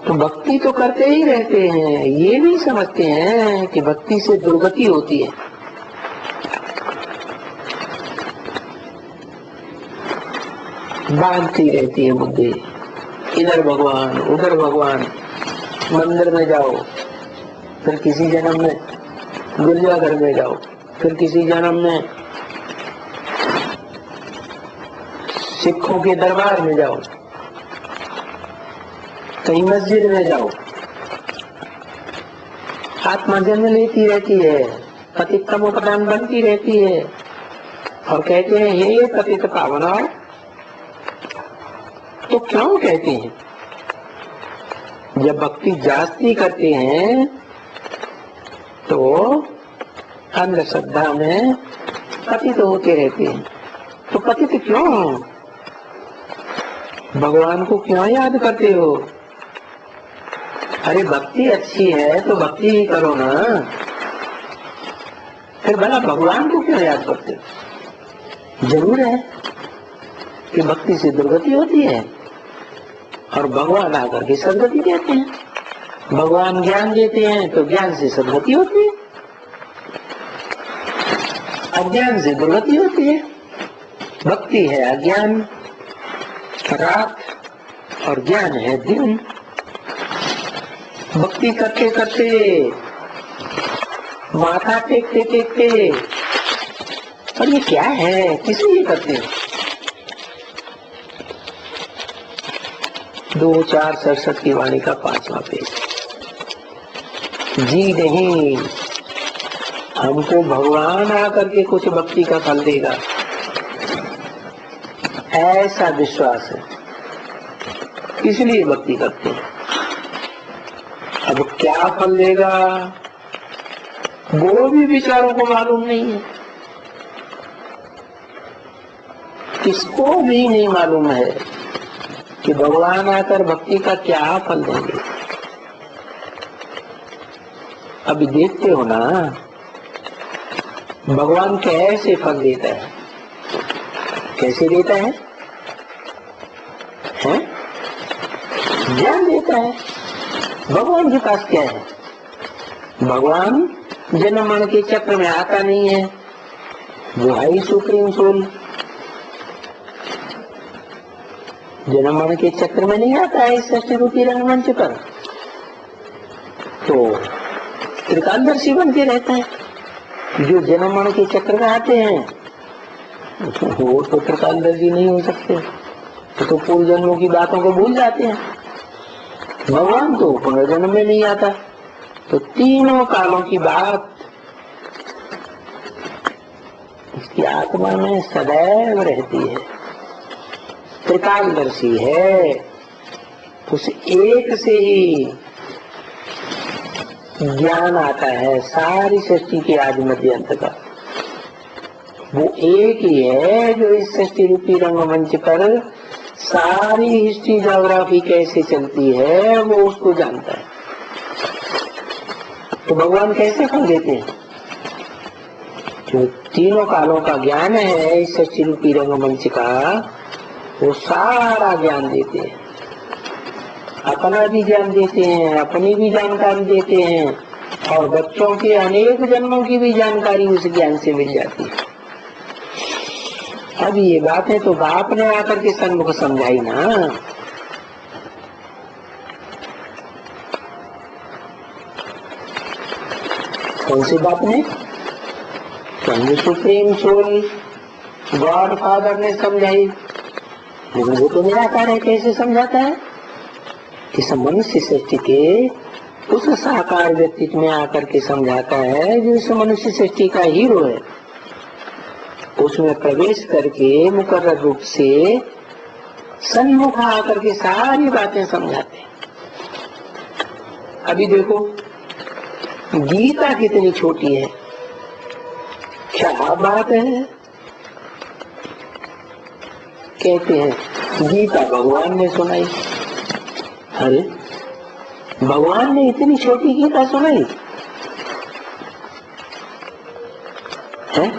तो भक्ति तो करते ही रहते हैं, ये नहीं समझते हैं कि भक्ति से दुर्गति होती है। बांधती रहती है बुद्धि, इधर भगवान उधर भगवान। मंदिर में जाओ, फिर किसी जन्म में गिरजाघर में जाओ, फिर किसी जन्म में सिखों के दरबार में जाओ, कहीं मस्जिद में जाओ। आत्मा जन्म लेती रहती है, पतितम उपदान बनती रहती है और कहते हैं हे पतित पावना। तो क्यों कहते हैं? जब भक्ति जास्ती करते हैं तो अंधश्रद्धा में पतित होते रहते हैं। तो पतित क्यों? भगवान को क्यों याद करते हो? अरे भक्ति अच्छी है तो भक्ति ही करो ना, फिर भला भगवान को क्यों याद करते हो? जरूर है कि भक्ति से दुर्गति होती है और भगवान आकर के सदगति देते हैं। भगवान ज्ञान देते हैं तो ज्ञान से सदगति होती है, अज्ञान से दुर्गति होती है। भक्ति है अज्ञान रात और ज्ञान है दिन। भक्ति करते करते माथा टेकते टेकते, और ये क्या है, किस लिए करते हैं? 2:4:67 की वाणी का 5वां पेज। जी नहीं, हमको भगवान आकर के कुछ भक्ति का फल देगा, ऐसा विश्वास है, इसलिए भक्ति करते हैं। अब क्या फल देगा वो भी विचारों को मालूम नहीं है, किसको भी नहीं मालूम है कि भगवान आकर भक्ति का क्या फल देंगे। अभी देखते हो ना भगवान कैसे फल देता है, कैसे देता है? ज्ञान देता है। भगवान के पास क्या है? भगवान जन्म मरण के चक्र में आता नहीं है, वो है ही सुप्रीम सोल। जन्म मरण के चक्र में नहीं आता है इस सृष्टि रूपी रंगमंच पर, तो त्रिकालदर्शी बन के रहता है। जो जन्म मरण के चक्र में आते हैं वो तो त्रिकालदर्शी नहीं हो सकते, तो पूर्व जन्मों की बातों को भूल जाते हैं। भगवान तो पुनर्जन्म में नहीं आता, तो तीनों कालों की बात उसकी आत्मा में सदैव रहती है। त्रिकालदर्शी है, उस एक से ही ज्ञान आता है सारी सृष्टि के आदि मध्य अंत का। वो एक ही है जो इस सृष्टि रूपी रंगमंच पर सारी हिस्ट्री ज्योग्राफी कैसे चलती है वो उसको जानता है। तो भगवान कैसे फल देते हैं? जो तीनों कालों का ज्ञान है इस सृष्टि रूपी रंगमंच का, वो सारा ज्ञान देते हैं। अपना भी ज्ञान देते हैं, अपनी भी जानकारी देते हैं और बच्चों के अनेक जन्मों की भी जानकारी उस ज्ञान से मिल जाती है। अब ये बातें तो बाप ने आकर के सन्मुख समझाई ना। कौन सी बात ने? सुप्रीम सोल गॉड फादर ने समझाई, लेकिन वो तो निराकार है। कैसे समझाता है? कि मनुष्य सृष्टि के उस साकार व्यक्तित्व में आकर के समझाता है जो इस मनुष्य सृष्टि का हीरो है, उसमें प्रवेश करके मुकर्रर रूप से सन्मुख आकर के सारी बातें समझाते हैं। अभी देखो गीता कितनी छोटी है, क्या बात है। कहते हैं गीता भगवान ने सुनाई। अरे भगवान ने इतनी छोटी गीता सुनाई है?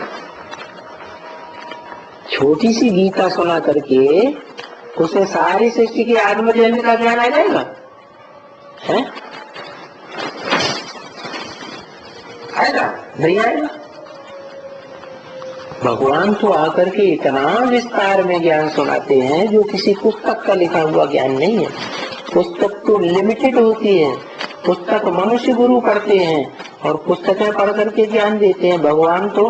छोटी सी गीता सुना करके उसे सारी सृष्टि के आत्मजन्य का ज्ञान आ जाएगा है? आएगा नहीं आएगा? भगवान तो आकर के इतना विस्तार में ज्ञान सुनाते हैं जो किसी पुस्तक का लिखा हुआ ज्ञान नहीं है। पुस्तक तो लिमिटेड होती है, पुस्तक मनुष्य गुरु पढ़ते हैं और पुस्तकें पढ़ करके ज्ञान देते हैं। भगवान तो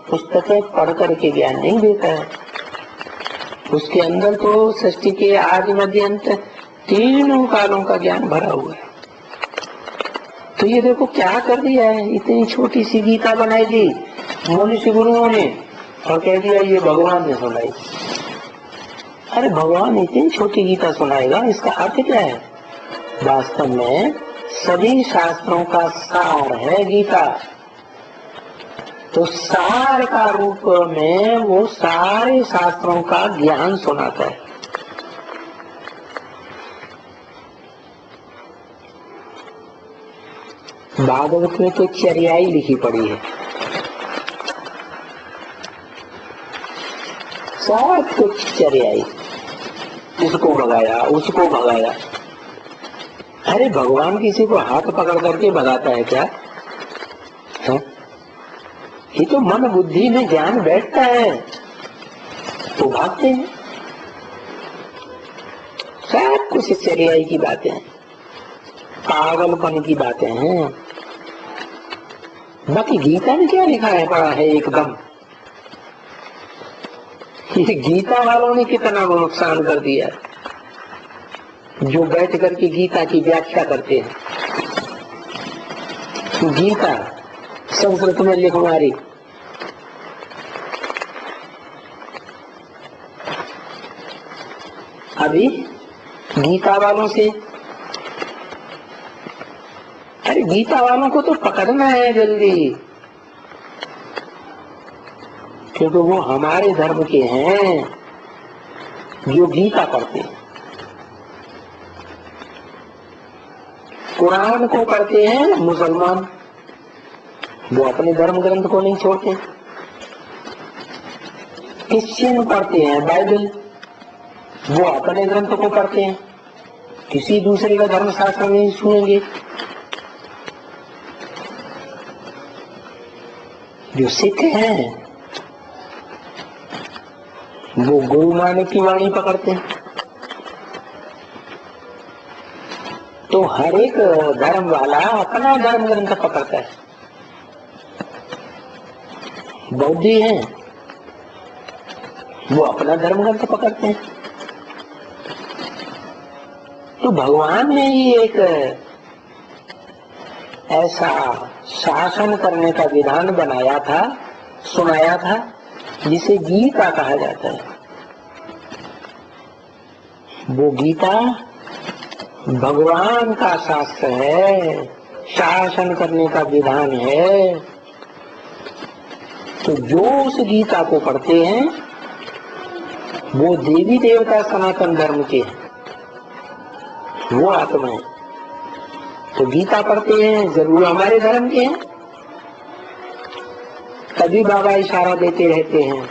पुस्तकें पढ़ करके ज्ञान नहीं देता है, उसके अंदर तो सृष्टि के आदि मध्य अंत तीनों कालों का ज्ञान भरा हुआ है। तो ये देखो क्या कर दिया है, इतनी छोटी सी गीता बनाई दी मनुष्य गुरुओं ने और कह दिया ये भगवान ने सुनाई। अरे भगवान इतनी छोटी गीता सुनाएगा, इसका अर्थ क्या है? वास्तव में सभी शास्त्रों का सार है गीता। तो सार का रूप में वो सारे शास्त्रों का ज्ञान सुनाता है। भागवत में तो चर्याई लिखी पड़ी है, सब कुछ चर्याई, इसको भगाया उसको भगाया। अरे भगवान किसी को हाथ पकड़ करके भगाता है क्या है? ये तो मन बुद्धि में ज्ञान बैठता है तो भागते हैं। सब कुछ चर्याई की बातें हैं, पागलपन की बातें हैं। बाकी गीता में क्या लिखा है पड़ा है एकदम। ये गीता वालों ने कितना नुकसान कर दिया, जो बैठ करके गीता की व्याख्या करते हैं। गीता संस्कृत में लिखवारी, अभी गीता वालों से, अरे गीता वालों को तो पकड़ना है जल्दी, क्योंकि वो हमारे धर्म के हैं जो गीता पढ़ते हैं। कुरान को पढ़ते हैं मुसलमान, वो अपने धर्म ग्रंथ को नहीं छोड़ते। क्रिश्चियन पढ़ते हैं बाइबल, वो अपने ग्रंथ को पढ़ते हैं, किसी दूसरे का धर्म शास्त्र नहीं सुनेंगे। जो सिख हैं वो गुरु नानक की वाणी पकड़ते हैं। तो हर एक धर्म वाला अपना धर्म ग्रंथ पकड़ता है। बौद्धी हैं वो अपना धर्म ग्रंथ पकड़ते हैं। तो भगवान ने ही एक ऐसा शासन करने का विधान बनाया था, सुनाया था, जिसे गीता कहा जाता है। वो गीता भगवान का शास्त्र है, शासन करने का विधान है। तो जो उस गीता को पढ़ते हैं वो देवी देवता सनातन धर्म के हैं, वो आत्मा है। तो गीता पढ़ते हैं जरूर हमारे धर्म के हैं। तभी बाबा इशारा देते रहते हैं,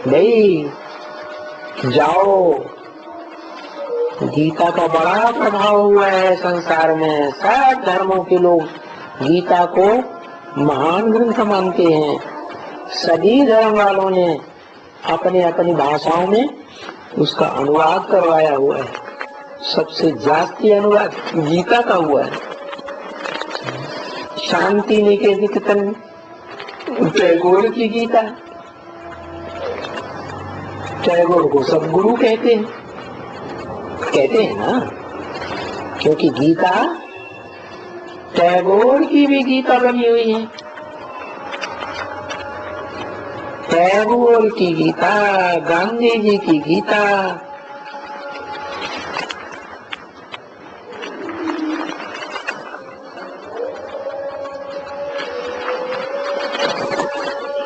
भाई जाओ, गीता का बड़ा प्रभाव हुआ है संसार में। सब धर्मों के लोग गीता को महान ग्रंथ मानते हैं। सभी धर्म वालों ने अपने अपनी भाषाओं में उसका अनुवाद करवाया हुआ है। सबसे जास्ती अनुवाद गीता का हुआ है। शांति निकेतन टैगोर की गीता, टैगोर को सब गुरु कहते हैं ना, क्योंकि गीता टैगोर की भी गीता बनी हुई है, टैगोर की गीता, गांधी जी की गीता।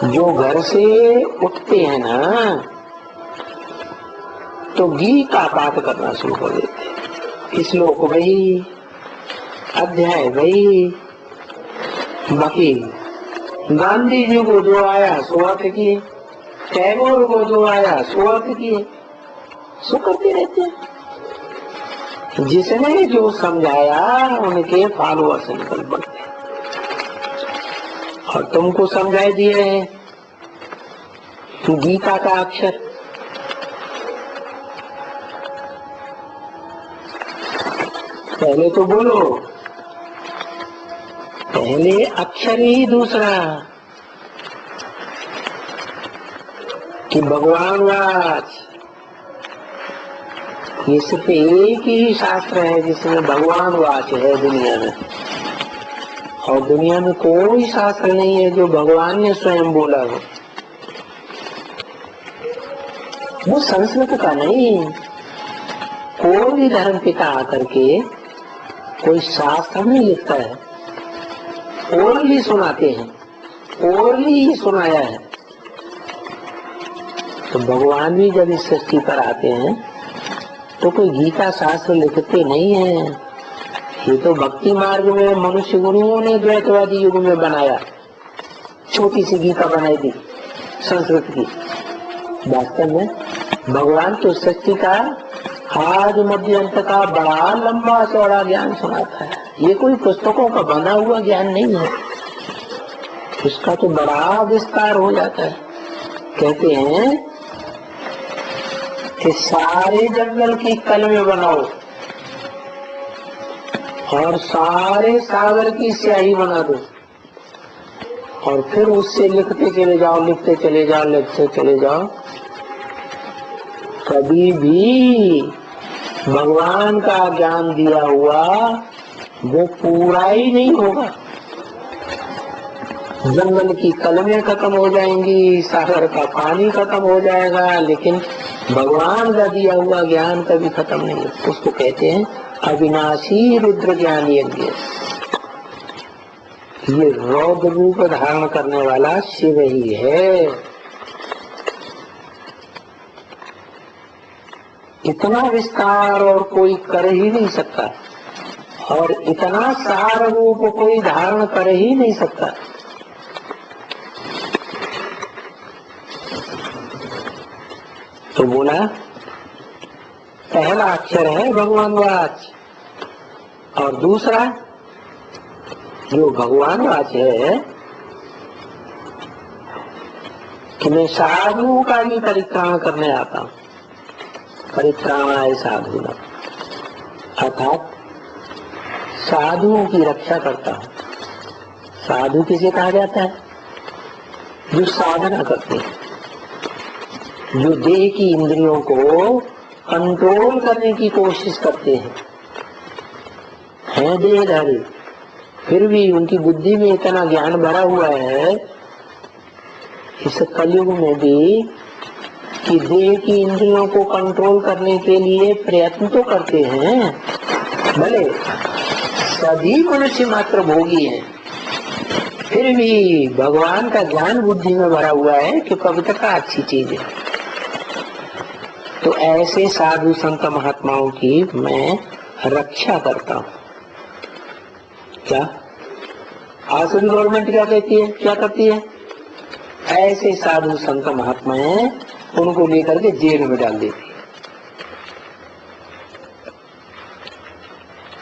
जो घर से उठते हैं ना तो गीता पाठ करना शुरू कर देते, श्लोक भाई, अध्याय भाई। बाकी गांधी जी को जो आया सो अर्थ किए, टैगोर को जो आया सो अर्थ किए, सो करते रहते हैं। जिसने जो समझाया उनके फॉलोअर्स निकल पड़ते, और तुमको समझाई दिए हैं गीता का अक्षर। पहले तो बोलो, पहले अक्षर ही दूसरा, कि भगवान वाच। ये सिर्फ एक ही शास्त्र है जिसमें भगवान वाच है दुनिया में, और दुनिया में कोई शास्त्र नहीं है जो भगवान ने स्वयं बोला हो। वो संस्कृत का नहीं, कोई भी धर्म पिता आकर के कोई शास्त्र नहीं लिखता है, ओरली सुनाते हैं, ओरली ही सुनाया है। तो भगवान भी जब इस सृष्टि पर आते हैं तो कोई गीता शास्त्र लिखते नहीं है। ये तो भक्ति मार्ग में मनुष्य गुरुओं ने द्वैतवादी युग में बनाया, छोटी सी गीता बनाई थी संस्कृत की। वास्तव में भगवान तो सृष्टि का आज मध्य अंत का बड़ा लंबा चौड़ा ज्ञान सुनाता है। ये कोई पुस्तकों का बना हुआ ज्ञान नहीं है, उसका तो बड़ा विस्तार हो जाता है। कहते हैं कि सारे जंगल की कलमें बनाओ और सारे सागर की स्याही बना दो, और फिर उससे लिखते चले जाओ, लिखते चले जाओ, लिखते चले जाओ। कभी भी भगवान का ज्ञान दिया हुआ वो पूरा ही नहीं होगा। जंगल की कलमें खत्म हो जाएंगी, सागर का पानी खत्म हो जाएगा, लेकिन भगवान का दिया हुआ ज्ञान कभी खत्म नहीं होता। उसको कहते हैं अविनाशी रुद्र ज्ञान यज्ञ। ये रौद्र रूप धारण करने वाला शिव ही है। इतना विस्तार और कोई कर ही नहीं सकता, और इतना सार रूप कोई धारण कर ही नहीं सकता। तो बोला पहला अक्षर है भगवान वाच, और दूसरा जो भगवान वाच है कि मैं साधुओं का भी परिक्रमा करने आता हूँ। परिक्रामाय साधुना, अर्थात साधुओं की रक्षा करता हूँ। साधु किसे कहा जाता है? जो साधना करते हैं, जो देह की इंद्रियों को कंट्रोल करने की कोशिश करते हैं देहधारी, फिर भी उनकी बुद्धि में इतना ज्ञान भरा हुआ है इस कलयुग में भी कि देह की इंद्रियों को कंट्रोल करने के लिए प्रयत्न तो करते हैं। भले सभी मनुष्य मात्र भोगी हैं, फिर भी भगवान का ज्ञान बुद्धि में भरा हुआ है कि पवित्रता अच्छी चीज है। तो ऐसे साधु संत महात्माओं की मैं रक्षा करता हूँ। क्या आसुरी गवर्नमेंट क्या कहती है, क्या करती है? ऐसे साधु संत महात्मा हैं, उनको लेकर के जेल में डाल देती है।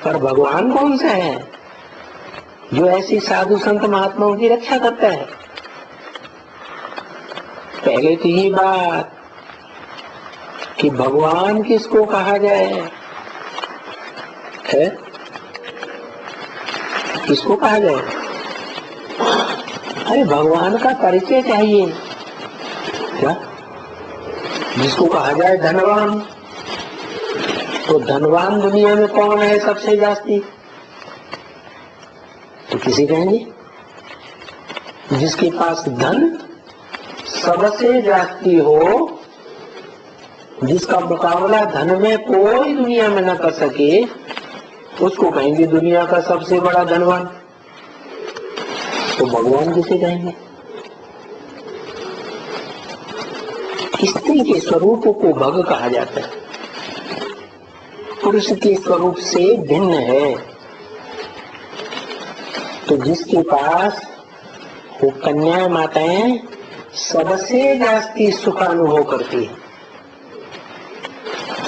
पर भगवान कौन सा है जो ऐसी साधु संत महात्माओं की रक्षा करता है? पहले तो ये बात कि भगवान किसको कहा जाए है, किसको कहा जाए? अरे भगवान का परिचय चाहिए क्या? जिसको कहा जाए धनवान, तो धनवान दुनिया में कौन है सबसे जास्ती? किसे कहेंगे? जिसके पास धन सबसे जास्ती हो, जिसका मुकाबला धन में कोई दुनिया में न कर सके, उसको कहेंगे दुनिया का सबसे बड़ा धनवान। तो भगवान किसे कहेंगे? स्त्री के स्वरूप को भग कहा जाता है, पुरुष के स्वरूप से भिन्न है। तो जिसके पास वो कन्या माताएं सबसे जास्ती सुख अनुभव करती है,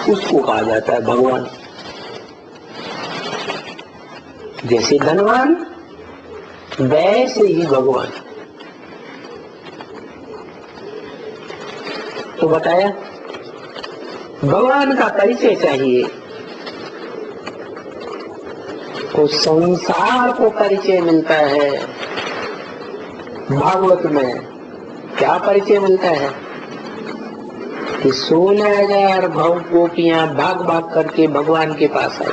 उसको कहा जाता है भगवान। जैसे धनवान वैसे ही भगवान। तो बताया भगवान का परिचय चाहिए, तो संसार को परिचय मिलता है। भागवत में क्या परिचय मिलता है कि 16,000 भव गोपियां भाग भाग करके भगवान के पास आई।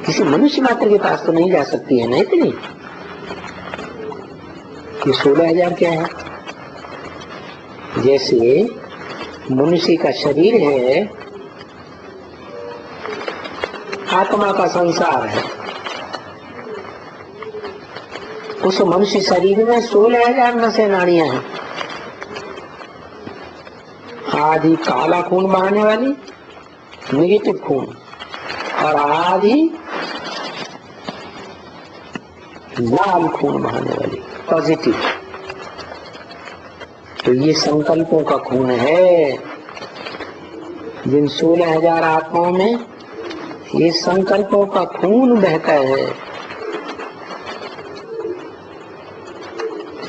किसी मनुष्य मात्र के पास तो नहीं जा सकती है ना इतनी। कि 16,000 क्या है? जैसे मनुष्य का शरीर है, आत्मा का संसार है, उस मनुष्य शरीर में 16,000 नसें नाड़ियां हैं। आधी काला खून बहाने वाली नेगेटिव खून, और आधी लाल खून बहाने वाली पॉजिटिव। तो ये संकल्पों का खून है। जिन 16,000 आत्माओं में ये संकल्पों का खून बहता है।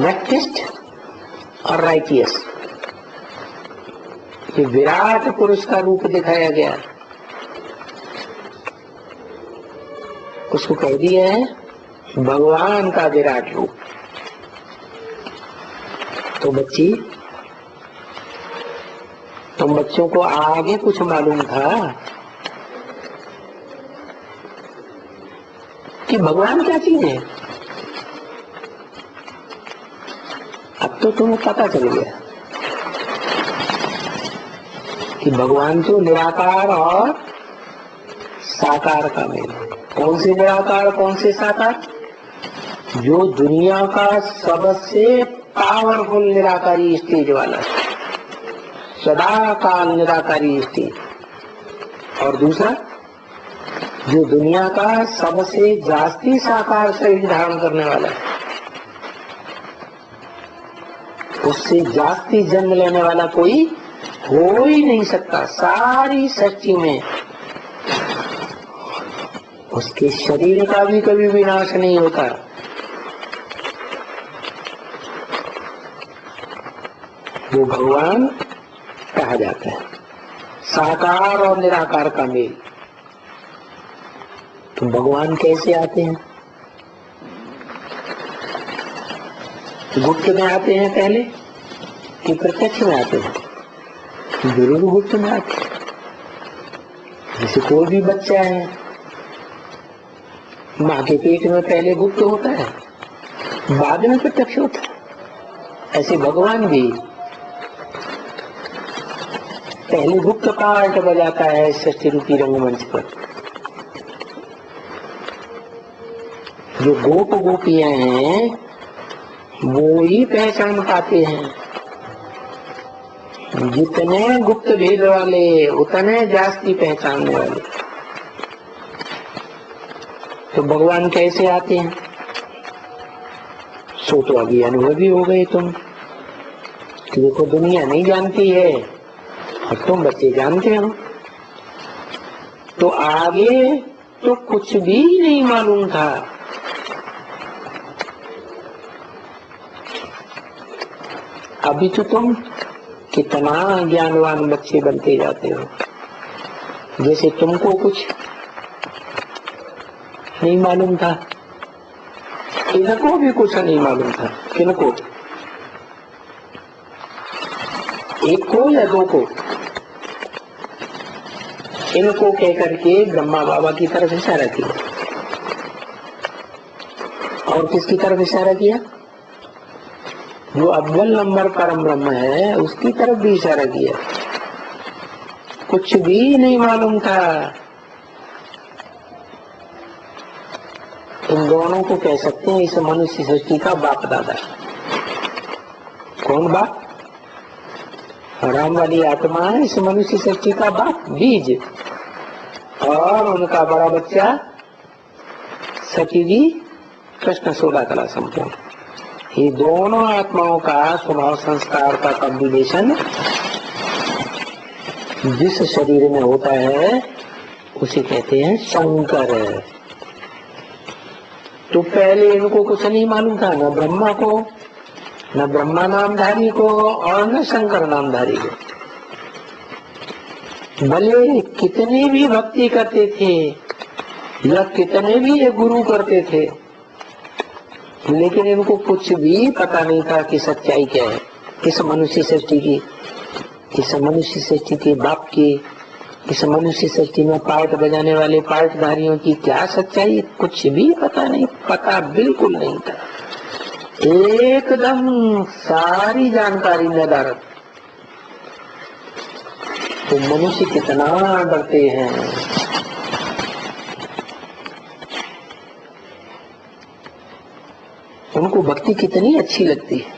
लेफ्टिस्ट और राइटियस, ये विराट पुरुष का रूप दिखाया गया, उसको कह दिया है भगवान का विराट रूप। तो बच्ची, तुम बच्चों को आगे कुछ मालूम था कि भगवान क्या चीज है? अब तो तुम्हें पता चल गया कि भगवान तो निराकार और साकार का मेल है। कौन से निराकार, कौन से साकार? जो दुनिया का सबसे पावरफुल निराकारी स्टेज वाला, सदा काल निराकारी स्टेज। और दूसरा जो दुनिया का सबसे जास्ती साकार शरीर धारण करने वाला है, उससे जास्ती जन्म लेने वाला कोई हो ही नहीं सकता सारी सृष्टि में। उसके शरीर का भी कभी विनाश नहीं होता। वो भगवान कहा जाता है, साकार और निराकार का मेल। तो भगवान कैसे आते हैं? गुप्त में आते हैं पहले कि प्रत्यक्ष में आते हैं? जरूर गुप्त में आते हैं। जैसे कोई भी बच्चा है, माँ के पेट में पहले गुप्त होता है, बाद में प्रत्यक्ष होता है। ऐसे भगवान भी पहले गुप्त पार्ट बजाता है सृष्टि रूपी रंगमंच पर। जो गोप गोपियां हैं वो ही पहचान पाते हैं। जितने गुप्त भेद वाले उतने जास्ती पहचानने वाले। तो भगवान कैसे आते हैं? सो तो अभी अनुभवी हो गए तुम कि देखो दुनिया नहीं जानती है और तुम बच्चे जानते हो। तो आगे तो कुछ भी नहीं मालूम था। अभी तो तुम कितना ज्ञानवान बच्चे बनते जाते हो। जैसे तुमको कुछ नहीं मालूम था, इनको भी कुछ नहीं मालूम था। किनको? एक को या दो को? इनको कह करके ब्रह्मा बाबा की तरफ इशारा किया। और किसकी तरफ इशारा किया? जो अव्वल नंबर परम ब्रह्म है उसकी तरफ भी इशारा किया। कुछ भी नहीं मालूम था। इन दोनों को कह सकते हैं इस मनुष्य सृष्टि का बाप दादा। कौन बाप? राम वाली आत्मा है इस मनुष्य सृष्टि का बाप, बीज, और उनका बड़ा बच्चा सती जी, कृष्ण 16 कला संपूर्ण। ये दोनों आत्माओं का स्वभाव संस्कार का कॉम्बिनेशन जिस शरीर में होता है उसे कहते हैं शंकर। तो पहले इनको कुछ नहीं मालूम था, न ब्रह्मा को, न ब्रह्मा नामधारी को, और न शंकर नामधारी को। भले कितने भी भक्ति करते थे या कितने भी ये गुरु करते थे, लेकिन इनको कुछ भी पता नहीं था कि सच्चाई क्या है इस मनुष्य सृष्टि की, इस मनुष्य सृष्टि के बाप की, इस मनुष्य सृष्टि में पार्ट बजाने वाले पार्टधारियों की क्या सच्चाई, कुछ भी पता नहीं, पता बिल्कुल नहीं था। एकदम सारी जानकारी नदारत। तो मनुष्य कितना डरते हैं। उनको भक्ति कितनी अच्छी लगती है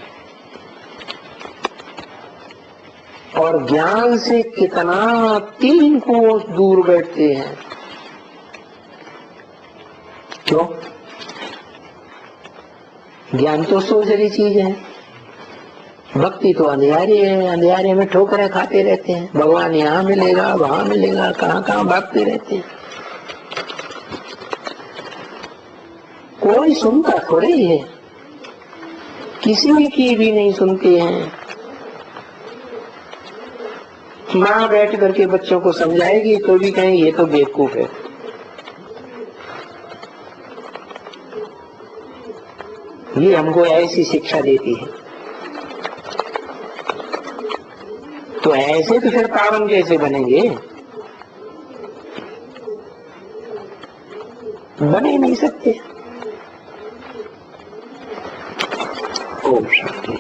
और ज्ञान से कितना 3 कोस दूर बैठते हैं। क्यों? ज्ञान तो सोचरी चीज है, भक्ति तो अंधियारे है, अंधियारे में ठोकरें खाते रहते हैं। भगवान यहाँ मिलेगा वहां मिलेगा, कहाँ कहाँ भागते रहते हैं। कोई सुनता थोड़े ही है, किसी की भी नहीं सुनते हैं। माँ बैठ करके बच्चों को समझाएगी तो भी कहें ये तो बेवकूफ है। ये हमको ऐसी शिक्षा देती है। तो ऐसे तो फिर पावन कैसे बनेंगे? बने नहीं सकते। ओम शांति।